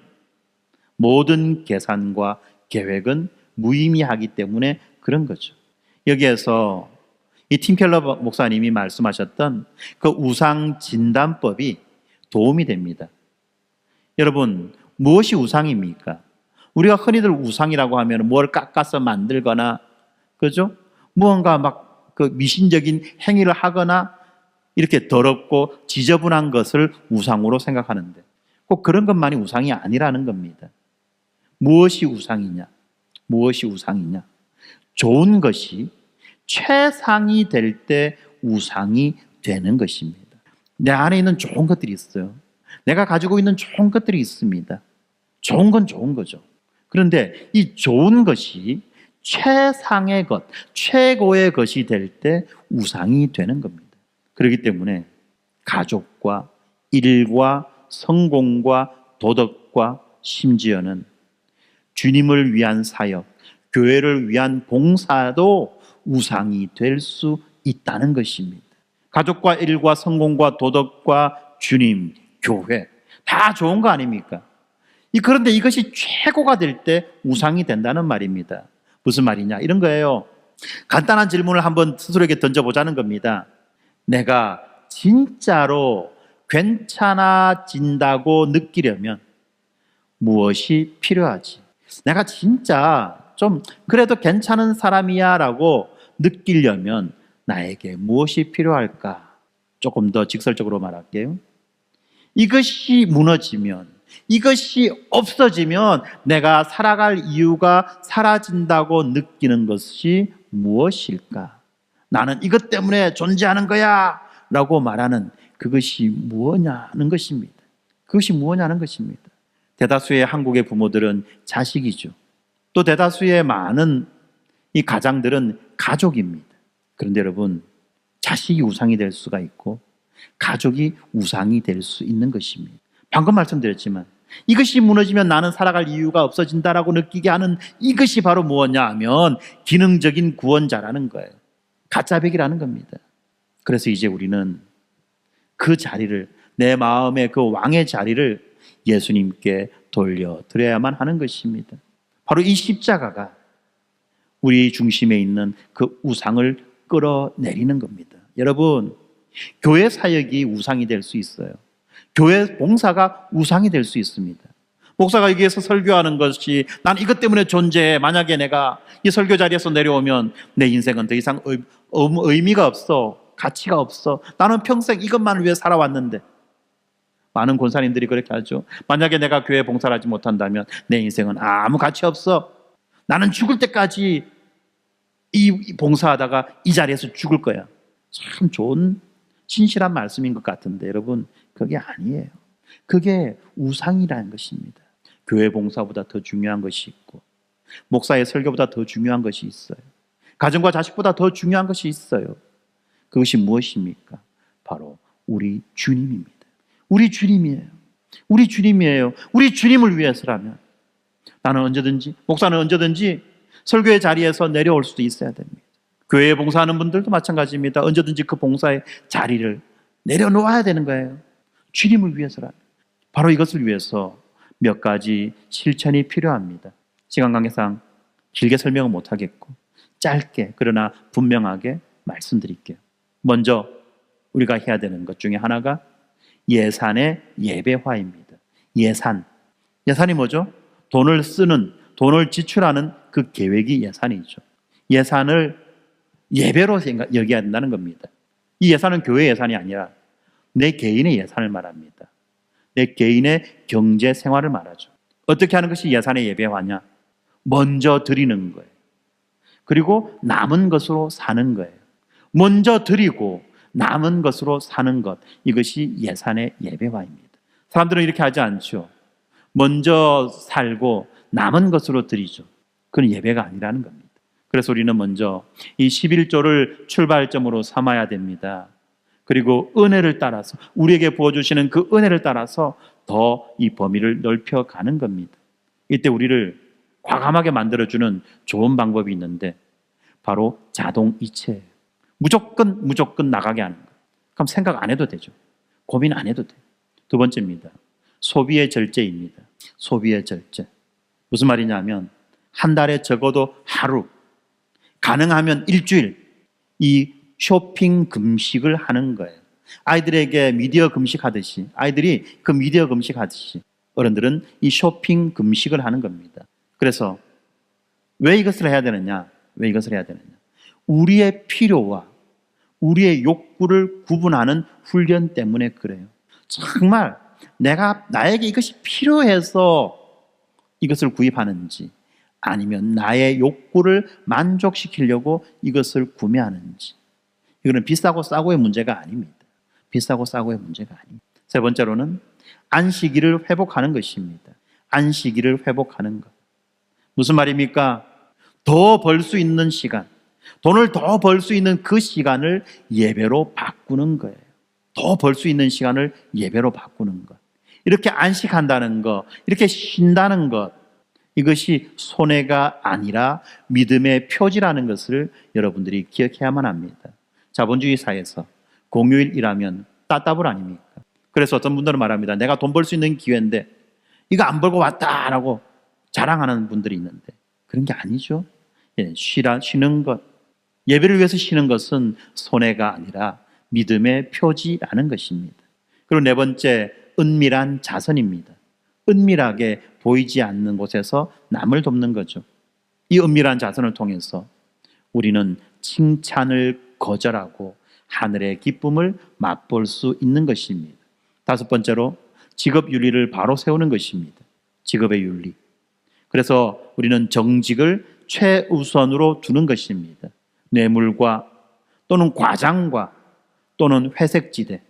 모든 계산과 계획은 무의미하기 때문에 그런 거죠. 여기에서 이 팀 켈러 목사님이 말씀하셨던 그 우상 진단법이 도움이 됩니다. 여러분, 무엇이 우상입니까? 우리가 흔히들 우상이라고 하면 뭘 깎아서 만들거나, 그죠? 무언가 막 그 미신적인 행위를 하거나 이렇게 더럽고 지저분한 것을 우상으로 생각하는데 꼭 그런 것만이 우상이 아니라는 겁니다. 무엇이 우상이냐? 무엇이 우상이냐? 좋은 것이 최상이 될 때 우상이 되는 것입니다. 내 안에 있는 좋은 것들이 있어요. 내가 가지고 있는 좋은 것들이 있습니다. 좋은 건 좋은 거죠. 그런데 이 좋은 것이 최상의 것, 최고의 것이 될 때 우상이 되는 겁니다. 그렇기 때문에 가족과 일과 성공과 도덕과 심지어는 주님을 위한 사역, 교회를 위한 봉사도 우상이 될 수 있다는 것입니다. 가족과 일과 성공과 도덕과 주님, 교회 다 좋은 거 아닙니까? 그런데 이것이 최고가 될 때 우상이 된다는 말입니다. 무슨 말이냐? 이런 거예요. 간단한 질문을 한번 스스로에게 던져보자는 겁니다. 내가 진짜로 괜찮아진다고 느끼려면 무엇이 필요하지? 내가 진짜 좀 그래도 괜찮은 사람이야 라고 느끼려면 나에게 무엇이 필요할까? 조금 더 직설적으로 말할게요. 이것이 무너지면, 이것이 없어지면 내가 살아갈 이유가 사라진다고 느끼는 것이 무엇일까? 나는 이것 때문에 존재하는 거야 라고 말하는 그것이 무엇냐는 것입니다. 그것이 무엇냐는 것입니다. 대다수의 한국의 부모들은 자식이죠. 또 대다수의 많은 이 가장들은 가족입니다. 그런데 여러분, 자식이 우상이 될 수가 있고 가족이 우상이 될 수 있는 것입니다. 방금 말씀드렸지만 이것이 무너지면 나는 살아갈 이유가 없어진다라고 느끼게 하는 이것이 바로 무엇냐 하면 기능적인 구원자라는 거예요. 가짜백이라는 겁니다. 그래서 이제 우리는 그 자리를, 내 마음의 그 왕의 자리를 예수님께 돌려드려야만 하는 것입니다. 바로 이 십자가가 우리 중심에 있는 그 우상을 끌어내리는 겁니다. 여러분, 교회 사역이 우상이 될 수 있어요. 교회 봉사가 우상이 될 수 있습니다. 목사가 여기에서 설교하는 것이 난 이것 때문에 존재해. 만약에 내가 이 설교 자리에서 내려오면 내 인생은 더 이상 의미가 없어. 가치가 없어. 나는 평생 이것만 위해 살아왔는데. 많은 권사님들이 그렇게 하죠. 만약에 내가 교회 봉사를 하지 못한다면 내 인생은 아무 가치 없어. 나는 죽을 때까지 이 봉사하다가 이 자리에서 죽을 거야. 참 좋은 진실한 말씀인 것 같은데 여러분, 그게 아니에요. 그게 우상이라는 것입니다. 교회 봉사보다 더 중요한 것이 있고, 목사의 설교보다 더 중요한 것이 있어요. 가정과 자식보다 더 중요한 것이 있어요. 그것이 무엇입니까? 바로 우리 주님입니다. 우리 주님이에요. 우리 주님이에요. 우리 주님을 위해서라면 나는 언제든지, 목사는 언제든지 설교의 자리에서 내려올 수도 있어야 됩니다. 교회에 봉사하는 분들도 마찬가지입니다. 언제든지 그 봉사의 자리를 내려놓아야 되는 거예요. 주님을 위해서라면. 바로 이것을 위해서 몇 가지 실천이 필요합니다. 시간 관계상 길게 설명은 못하겠고 짧게 그러나 분명하게 말씀드릴게요. 먼저 우리가 해야 되는 것 중에 하나가 예산의 예배화입니다. 예산이 뭐죠? 돈을 쓰는, 돈을 지출하는 그 계획이 예산이죠. 예산을 예배로 여겨야 된다는 겁니다. 이 예산은 교회 예산이 아니라 내 개인의 예산을 말합니다. 내 개인의 경제 생활을 말하죠. 어떻게 하는 것이 예산의 예배화냐? 먼저 드리는 거예요. 그리고 남은 것으로 사는 거예요. 먼저 드리고 남은 것으로 사는 것, 이것이 예산의 예배화입니다. 사람들은 이렇게 하지 않죠. 먼저 살고 남은 것으로 드리죠. 그건 예배가 아니라는 겁니다. 그래서 우리는 먼저 이 11조를 출발점으로 삼아야 됩니다. 그리고 은혜를 따라서, 우리에게 부어주시는 그 은혜를 따라서 더 이 범위를 넓혀가는 겁니다. 이때 우리를 과감하게 만들어주는 좋은 방법이 있는데 바로 자동 이체예요. 무조건 나가게 하는 거예요. 그럼 생각 안 해도 되죠. 고민 안 해도 돼요. 두 번째입니다. 소비의 절제입니다. 소비의 절제. 무슨 말이냐면 한 달에 적어도 하루, 가능하면 일주일 이 쇼핑 금식을 하는 거예요. 아이들에게 미디어 금식하듯이, 아이들이 그 미디어 금식하듯이 어른들은 이 쇼핑 금식을 하는 겁니다. 그래서 왜 이것을 해야 되느냐? 우리의 필요와 우리의 욕구를 구분하는 훈련 때문에 그래요. 정말 나에게 이것이 필요해서 이것을 구입하는지, 아니면 나의 욕구를 만족시키려고 이것을 구매하는지, 이거는 비싸고 싸고의 문제가 아닙니다. 비싸고 싸고의 문제가 아닙니다. 세 번째로는 안식일을 회복하는 것입니다. 안식일을 회복하는 것. 무슨 말입니까? 더 벌 수 있는 시간, 돈을 더 벌 수 있는 그 시간을 예배로 바꾸는 거예요. 더 벌 수 있는 시간을 예배로 바꾸는 것. 이렇게 안식한다는 것, 이렇게 쉰다는 것, 이것이 손해가 아니라 믿음의 표지라는 것을 여러분들이 기억해야만 합니다. 자본주의 사회에서 공휴일이라면 따따블 아닙니까? 그래서 어떤 분들은 말합니다. 내가 돈 벌 수 있는 기회인데 이거 안 벌고 왔다라고 자랑하는 분들이 있는데 그런 게 아니죠. 쉬는 것, 예배를 위해서 쉬는 것은 손해가 아니라 믿음의 표지라는 것입니다. 그리고 네 번째, 은밀한 자선입니다. 은밀하게 보이지 않는 곳에서 남을 돕는 거죠. 이 은밀한 자선을 통해서 우리는 칭찬을 거절하고 하늘의 기쁨을 맛볼 수 있는 것입니다. 다섯 번째로, 직업 윤리를 바로 세우는 것입니다. 직업의 윤리. 그래서 우리는 정직을 최우선으로 두는 것입니다. 뇌물과 또는 과장과 또는 회색지대,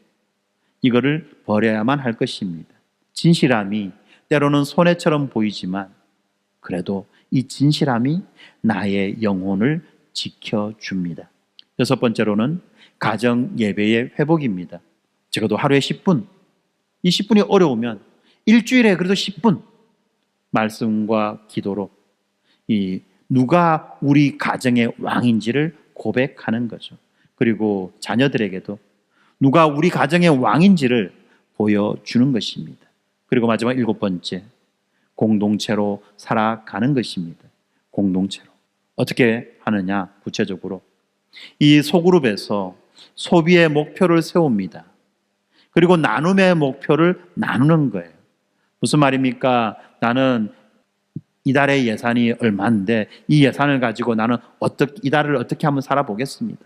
이거를 버려야만 할 것입니다. 진실함이 때로는 손해처럼 보이지만 그래도 이 진실함이 나의 영혼을 지켜줍니다. 여섯 번째로는 가정 예배의 회복입니다. 적어도 하루에 10분, 이 10분이 어려우면 일주일에 그래도 10분 말씀과 기도로 누가 우리 가정의 왕인지를 고백하는 거죠. 그리고 자녀들에게도 누가 우리 가정의 왕인지를 보여주는 것입니다. 그리고 마지막 7번째, 공동체로 살아가는 것입니다. 공동체로. 어떻게 하느냐? 구체적으로 이 소그룹에서 소비의 목표를 세웁니다. 그리고 나눔의 목표를 나누는 거예요. 무슨 말입니까? 나는 이달의 예산이 얼마인데 이 예산을 가지고 나는 이달을 어떻게 한번 살아보겠습니다.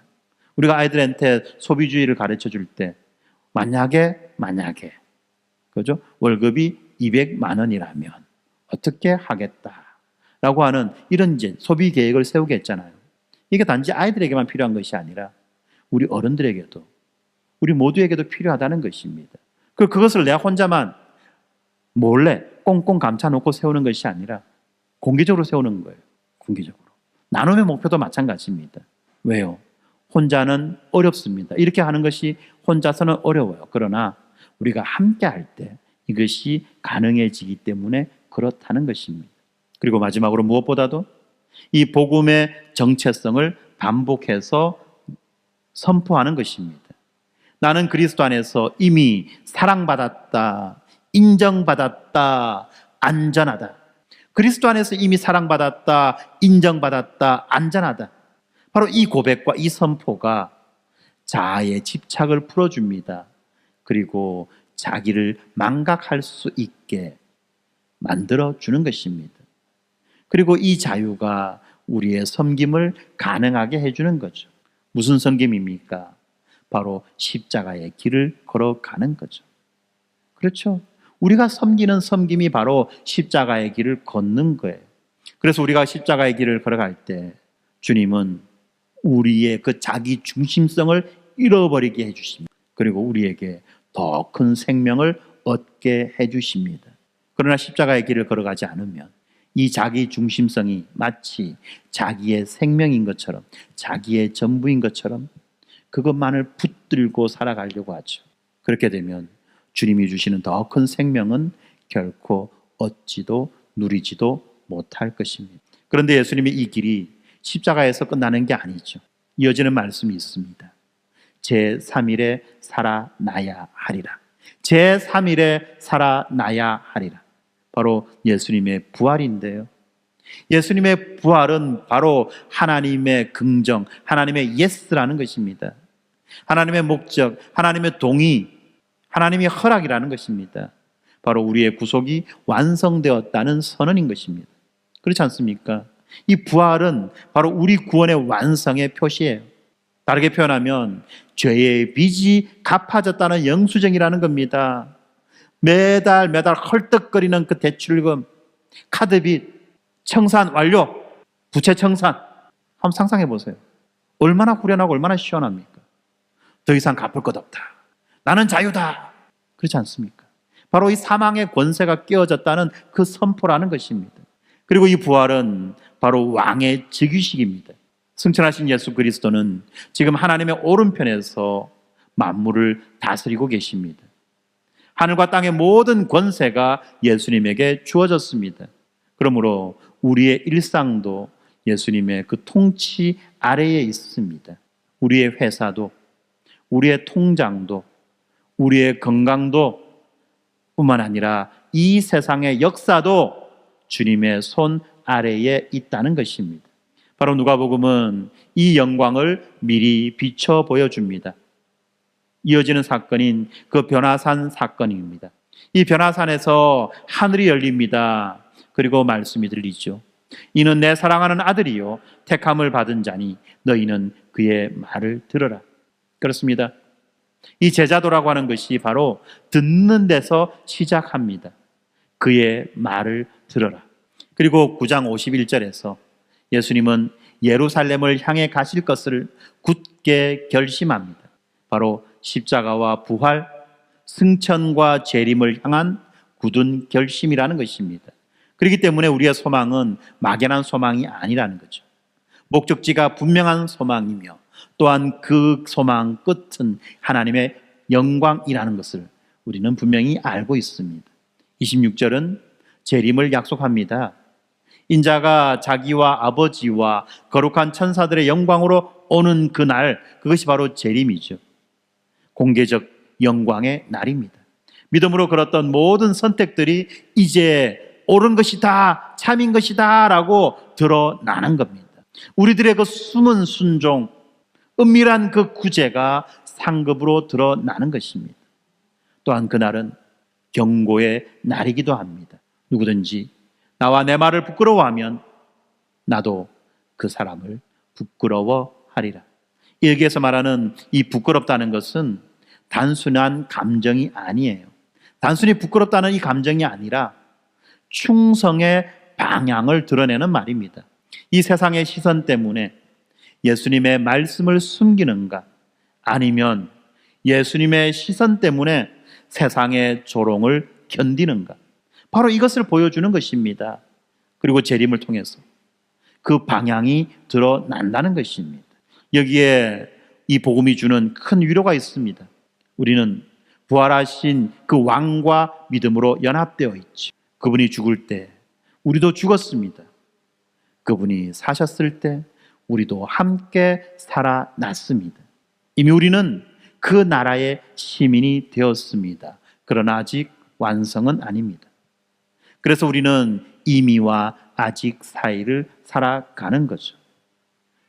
우리가 아이들한테 소비주의를 가르쳐 줄 때 만약에 그죠? 월급이 200만 원이라면 어떻게 하겠다라고 하는 이런 이제 소비 계획을 세우게 했잖아요. 이게 단지 아이들에게만 필요한 것이 아니라 우리 어른들에게도, 우리 모두에게도 필요하다는 것입니다. 그것을 내가 혼자만 몰래 꽁꽁 감춰놓고 세우는 것이 아니라 공개적으로 세우는 거예요. 공개적으로. 나눔의 목표도 마찬가지입니다. 왜요? 혼자는 어렵습니다. 이렇게 하는 것이 혼자서는 어려워요. 그러나 우리가 함께 할 때 이것이 가능해지기 때문에 그렇다는 것입니다. 그리고 마지막으로 무엇보다도 이 복음의 정체성을 반복해서 선포하는 것입니다. 나는 그리스도 안에서 이미 사랑받았다, 인정받았다, 안전하다. 그리스도 안에서 이미 사랑받았다, 인정받았다, 안전하다. 바로 이 고백과 이 선포가 자아의 집착을 풀어줍니다. 그리고 자기를 망각할 수 있게 만들어주는 것입니다. 그리고 이 자유가 우리의 섬김을 가능하게 해주는 거죠. 무슨 섬김입니까? 바로 십자가의 길을 걸어가는 거죠. 그렇죠? 우리가 섬기는 섬김이 바로 십자가의 길을 걷는 거예요. 그래서 우리가 십자가의 길을 걸어갈 때 주님은 우리의 그 자기 중심성을 잃어버리게 해주십니다. 그리고 우리에게 더 큰 생명을 얻게 해주십니다. 그러나 십자가의 길을 걸어가지 않으면 이 자기 중심성이 마치 자기의 생명인 것처럼, 자기의 전부인 것처럼 그것만을 붙들고 살아가려고 하죠. 그렇게 되면 주님이 주시는 더 큰 생명은 결코 얻지도 누리지도 못할 것입니다. 그런데 예수님의 이 길이 십자가에서 끝나는 게 아니죠. 이어지는 말씀이 있습니다. 제3일에 살아나야 하리라. 제3일에 살아나야 하리라. 바로 예수님의 부활인데요. 예수님의 부활은 바로 하나님의 긍정, 하나님의 예스라는 것입니다. 하나님의 목적, 하나님의 동의, 하나님의 허락이라는 것입니다. 바로 우리의 구속이 완성되었다는 선언인 것입니다. 그렇지 않습니까? 이 부활은 바로 우리 구원의 완성의 표시예요. 다르게 표현하면 죄의 빚이 갚아졌다는 영수증이라는 겁니다. 매달 헐떡거리는 그 대출금, 카드빚, 청산 완료, 부채 청산. 한번 상상해 보세요. 얼마나 후련하고 얼마나 시원합니까? 더 이상 갚을 것 없다. 나는 자유다. 그렇지 않습니까? 바로 이 사망의 권세가 깨어졌다는 그 선포라는 것입니다. 그리고 이 부활은 바로 왕의 즉위식입니다. 승천하신 예수 그리스도는 지금 하나님의 오른편에서 만물을 다스리고 계십니다. 하늘과 땅의 모든 권세가 예수님에게 주어졌습니다. 그러므로 우리의 일상도 예수님의 그 통치 아래에 있습니다. 우리의 회사도, 우리의 통장도, 우리의 건강도 뿐만 아니라 이 세상의 역사도 주님의 손 아래에 있다는 것입니다. 바로 누가복음은 이 영광을 미리 비춰 보여줍니다. 이어지는 사건인 그 변화산 사건입니다. 이 변화산에서 하늘이 열립니다. 그리고 말씀이 들리죠. 이는 내 사랑하는 아들이요 택함을 받은 자니 너희는 그의 말을 들어라. 그렇습니다. 이 제자도라고 하는 것이 바로 듣는 데서 시작합니다. 그의 말을 들어라. 그리고 9장 51절에서 예수님은 예루살렘을 향해 가실 것을 굳게 결심합니다. 바로 십자가와 부활, 승천과 재림을 향한 굳은 결심이라는 것입니다. 그렇기 때문에 우리의 소망은 막연한 소망이 아니라는 거죠. 목적지가 분명한 소망이며 또한 그 소망 끝은 하나님의 영광이라는 것을 우리는 분명히 알고 있습니다. 26절은 재림을 약속합니다. 인자가 자기와 아버지와 거룩한 천사들의 영광으로 오는 그날, 그것이 바로 재림이죠. 공개적 영광의 날입니다. 믿음으로 걸었던 모든 선택들이 이제 옳은 것이다, 참인 것이다 라고 드러나는 겁니다. 우리들의 그 숨은 순종, 은밀한 그 구제가 상급으로 드러나는 것입니다. 또한 그날은 경고의 날이기도 합니다. 누구든지 나와 내 말을 부끄러워하면 나도 그 사람을 부끄러워하리라. 여기에서 말하는 이 부끄럽다는 것은 단순한 감정이 아니에요. 단순히 부끄럽다는 이 감정이 아니라 충성의 방향을 드러내는 말입니다. 이 세상의 시선 때문에 예수님의 말씀을 숨기는가, 아니면 예수님의 시선 때문에 세상의 조롱을 견디는가, 바로 이것을 보여주는 것입니다. 그리고 재림을 통해서 그 방향이 드러난다는 것입니다. 여기에 이 복음이 주는 큰 위로가 있습니다. 우리는 부활하신 그 왕과 믿음으로 연합되어 있죠. 그분이 죽을 때 우리도 죽었습니다. 그분이 사셨을 때 우리도 함께 살아났습니다. 이미 우리는 그 나라의 시민이 되었습니다. 그러나 아직 완성은 아닙니다. 그래서 우리는 이미와 아직 사이를 살아가는 거죠.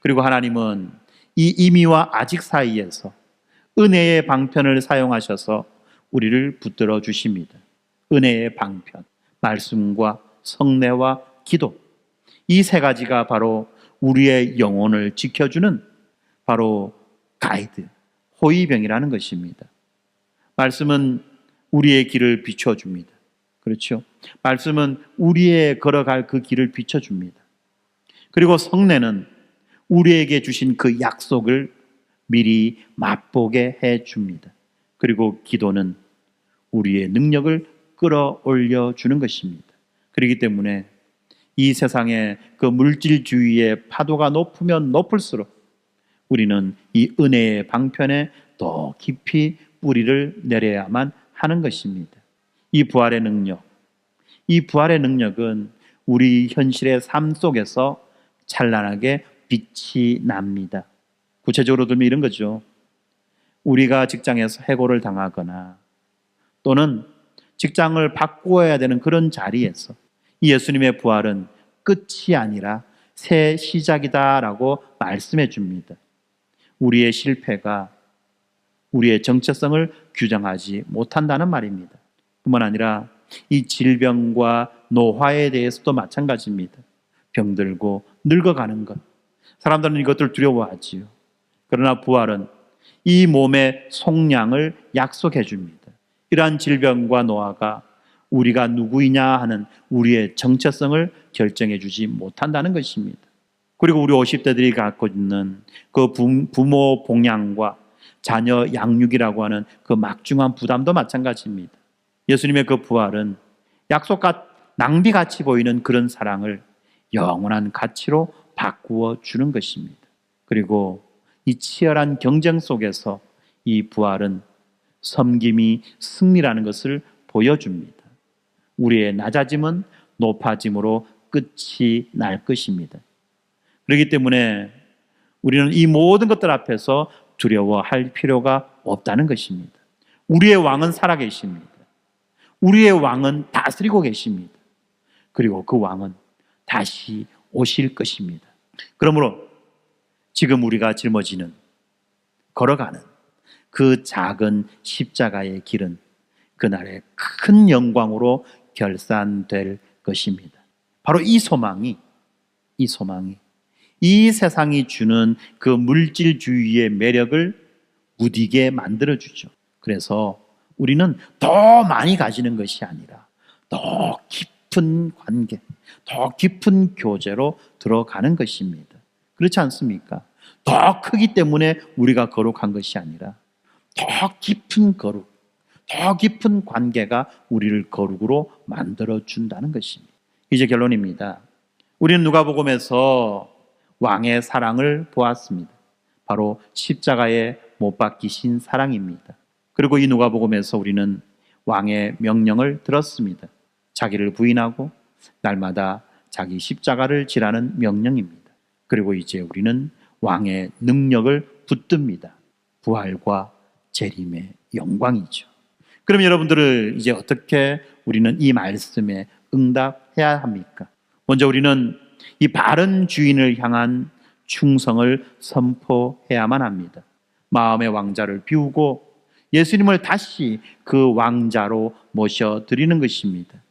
그리고 하나님은 이 이미와 아직 사이에서 은혜의 방편을 사용하셔서 우리를 붙들어 주십니다. 은혜의 방편, 말씀과 성례와 기도, 이 세 가지가 바로 우리의 영혼을 지켜주는 바로 가이드, 호위병이라는 것입니다. 말씀은 우리의 길을 비춰줍니다. 그렇죠? 말씀은 우리의 걸어갈 그 길을 비춰줍니다. 그리고 성례는 우리에게 주신 그 약속을 미리 맛보게 해줍니다. 그리고 기도는 우리의 능력을 끌어올려 주는 것입니다. 그렇기 때문에 이 세상의 그 물질주의의 파도가 높으면 높을수록 우리는 이 은혜의 방편에 더 깊이 뿌리를 내려야만 하는 것입니다. 이 부활의 능력은 우리 현실의 삶 속에서 찬란하게 빛이 납니다. 구체적으로 들면 이런 거죠. 우리가 직장에서 해고를 당하거나 또는 직장을 바꾸어야 되는 그런 자리에서 이 예수님의 부활은 끝이 아니라 새 시작이다라고 말씀해 줍니다. 우리의 실패가 우리의 정체성을 규정하지 못한다는 말입니다. 뿐만 아니라 이 질병과 노화에 대해서도 마찬가지입니다. 병들고 늙어가는 것, 사람들은 이것들 두려워하지요. 그러나 부활은 이 몸의 속량을 약속해 줍니다. 이러한 질병과 노화가 우리가 누구이냐 하는 우리의 정체성을 결정해 주지 못한다는 것입니다. 그리고 우리 50대들이 갖고 있는 그 부모 봉양과 자녀 양육이라고 하는 그 막중한 부담도 마찬가지입니다. 예수님의 그 부활은 약속과 낭비같이 보이는 그런 사랑을 영원한 가치로 바꾸어 주는 것입니다. 그리고 이 치열한 경쟁 속에서 이 부활은 섬김이 승리라는 것을 보여줍니다. 우리의 낮아짐은 높아짐으로 끝이 날 것입니다. 그렇기 때문에 우리는 이 모든 것들 앞에서 두려워할 필요가 없다는 것입니다. 우리의 왕은 살아계십니다. 우리의 왕은 다스리고 계십니다. 그리고 그 왕은 다시 오실 것입니다. 그러므로 지금 우리가 짊어지는, 걸어가는 그 작은 십자가의 길은 그날의 큰 영광으로 결산될 것입니다. 바로 이 소망이 이 세상이 주는 그 물질주의의 매력을 무디게 만들어주죠. 그래서 우리는 더 많이 가지는 것이 아니라 더 깊은 관계, 더 깊은 교제로 들어가는 것입니다. 그렇지 않습니까? 더 크기 때문에 우리가 거룩한 것이 아니라 더 깊은 거룩, 더 깊은 관계가 우리를 거룩으로 만들어준다는 것입니다. 이제 결론입니다. 우리는 누가복음에서 왕의 사랑을 보았습니다. 바로 십자가에 못 박히신 사랑입니다. 그리고 이 누가복음에서 우리는 왕의 명령을 들었습니다. 자기를 부인하고 날마다 자기 십자가를 지라는 명령입니다. 그리고 이제 우리는 왕의 능력을 붙듭니다. 부활과 재림의 영광이죠. 그럼 여러분들을 이제 어떻게 우리는 이 말씀에 응답해야 합니까? 먼저 우리는 이 바른 주인을 향한 충성을 선포해야만 합니다. 마음의 왕자를 비우고 예수님을 다시 그 왕자로 모셔드리는 것입니다.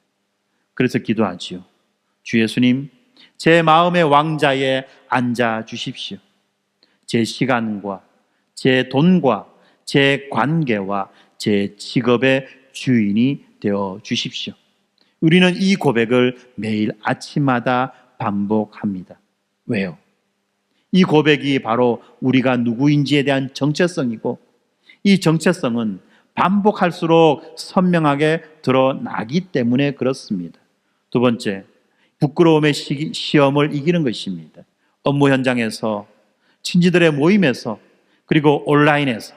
그래서 기도하지요. 주 예수님, 제 마음의 왕자에 앉아 주십시오. 제 시간과 제 돈과 제 관계와 제 직업의 주인이 되어 주십시오. 우리는 이 고백을 매일 아침마다 반복합니다. 왜요? 이 고백이 바로 우리가 누구인지에 대한 정체성이고, 이 정체성은 반복할수록 선명하게 드러나기 때문에 그렇습니다. 두 번째, 부끄러움의 시험을 이기는 것입니다. 업무 현장에서, 친지들의 모임에서, 그리고 온라인에서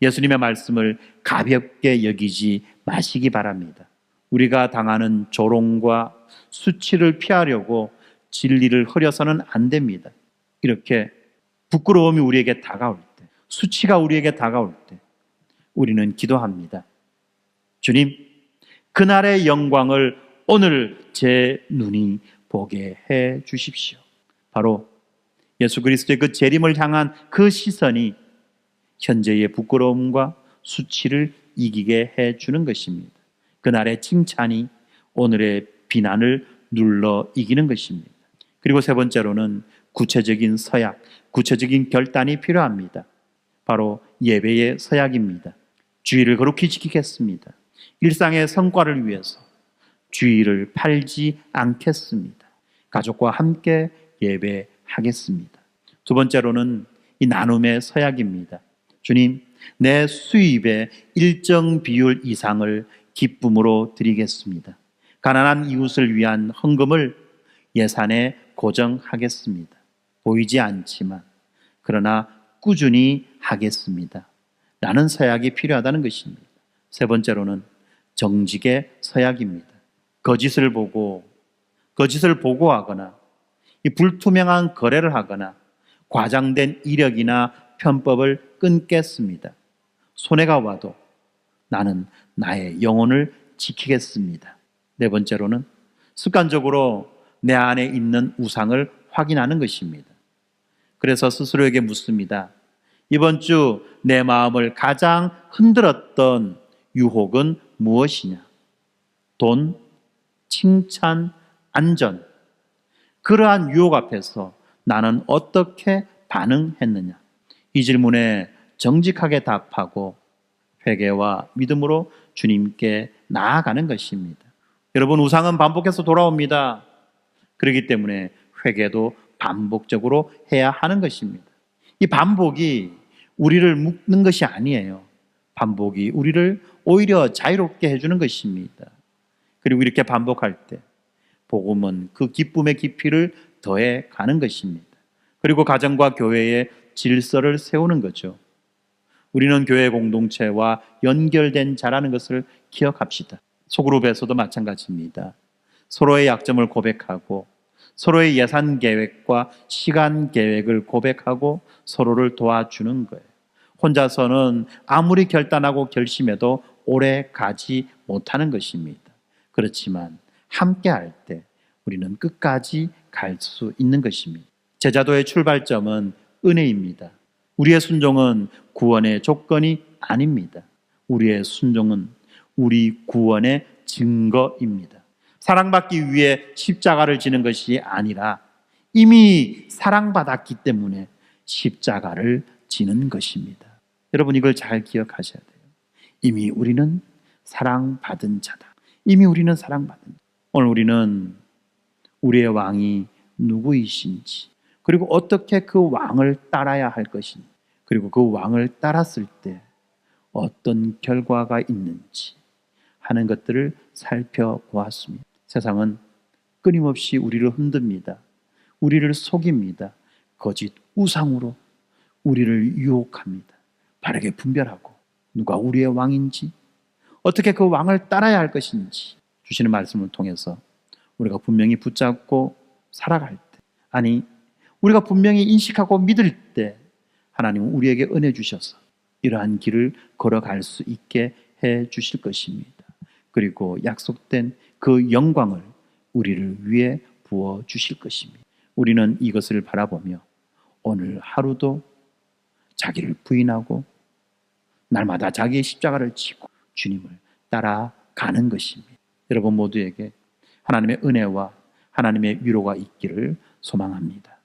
예수님의 말씀을 가볍게 여기지 마시기 바랍니다. 우리가 당하는 조롱과 수치를 피하려고 진리를 흐려서는 안 됩니다. 이렇게 부끄러움이 우리에게 다가올 때, 수치가 우리에게 다가올 때 우리는 기도합니다. 주님, 그날의 영광을 오늘 제 눈이 보게 해 주십시오. 바로 예수 그리스도의 그 재림을 향한 그 시선이 현재의 부끄러움과 수치를 이기게 해 주는 것입니다. 그날의 칭찬이 오늘의 비난을 눌러 이기는 것입니다. 그리고 세 번째로는 구체적인 서약, 구체적인 결단이 필요합니다. 바로 예배의 서약입니다. 주의를 거룩히 지키겠습니다. 일상의 성과를 위해서 주의를 팔지 않겠습니다. 가족과 함께 예배하겠습니다. 두 번째로는 이 나눔의 서약입니다. 주님, 내 수입의 일정 비율 이상을 기쁨으로 드리겠습니다. 가난한 이웃을 위한 헌금을 예산에 고정하겠습니다. 보이지 않지만 그러나 꾸준히 하겠습니다. 라는 서약이 필요하다는 것입니다. 세 번째로는 정직의 서약입니다. 거짓을 보고하거나 이 불투명한 거래를 하거나 과장된 이력이나 편법을 끊겠습니다. 손해가 와도 나는 나의 영혼을 지키겠습니다. 네 번째로는 습관적으로 내 안에 있는 우상을 확인하는 것입니다. 그래서 스스로에게 묻습니다. 이번 주 내 마음을 가장 흔들었던 유혹은 무엇이냐? 돈, 칭찬, 안전. 그러한 유혹 앞에서 나는 어떻게 반응했느냐? 이 질문에 정직하게 답하고 회개와 믿음으로 주님께 나아가는 것입니다. 여러분, 우상은 반복해서 돌아옵니다. 그렇기 때문에 회개도 반복적으로 해야 하는 것입니다. 이 반복이 우리를 묶는 것이 아니에요. 반복이 우리를 오히려 자유롭게 해주는 것입니다. 그리고 이렇게 반복할 때 복음은 그 기쁨의 깊이를 더해 가는 것입니다. 그리고 가정과 교회의 질서를 세우는 거죠. 우리는 교회 공동체와 연결된 자라는 것을 기억합시다. 소그룹에서도 마찬가지입니다. 서로의 약점을 고백하고 서로의 예산 계획과 시간 계획을 고백하고 서로를 도와주는 거예요. 혼자서는 아무리 결단하고 결심해도 오래 가지 못하는 것입니다. 그렇지만 함께 할 때 우리는 끝까지 갈 수 있는 것입니다. 제자도의 출발점은 은혜입니다. 우리의 순종은 구원의 조건이 아닙니다. 우리의 순종은 우리 구원의 증거입니다. 사랑받기 위해 십자가를 지는 것이 아니라 이미 사랑받았기 때문에 십자가를 지는 것입니다. 여러분, 이걸 잘 기억하셔야 돼요. 이미 우리는 사랑받은 자다. 이미 우리는 사랑받은 자. 오늘 우리는 우리의 왕이 누구이신지, 그리고 어떻게 그 왕을 따라야 할 것인지, 그리고 그 왕을 따랐을 때 어떤 결과가 있는지 하는 것들을 살펴보았습니다. 세상은 끊임없이 우리를 흔듭니다. 우리를 속입니다. 거짓 우상으로 우리를 유혹합니다. 바르게 분별하고 누가 우리의 왕인지, 어떻게 그 왕을 따라야 할 것인지 주시는 말씀을 통해서 우리가 분명히 붙잡고 살아갈 때, 아니 우리가 분명히 인식하고 믿을 때 하나님은 우리에게 은혜 주셔서 이러한 길을 걸어갈 수 있게 해 주실 것입니다. 그리고 약속된 그 영광을 우리를 위해 부어 주실 것입니다. 우리는 이것을 바라보며 오늘 하루도 자기를 부인하고 날마다 자기의 십자가를 지고 주님을 따라가는 것입니다. 여러분 모두에게 하나님의 은혜와 하나님의 위로가 있기를 소망합니다.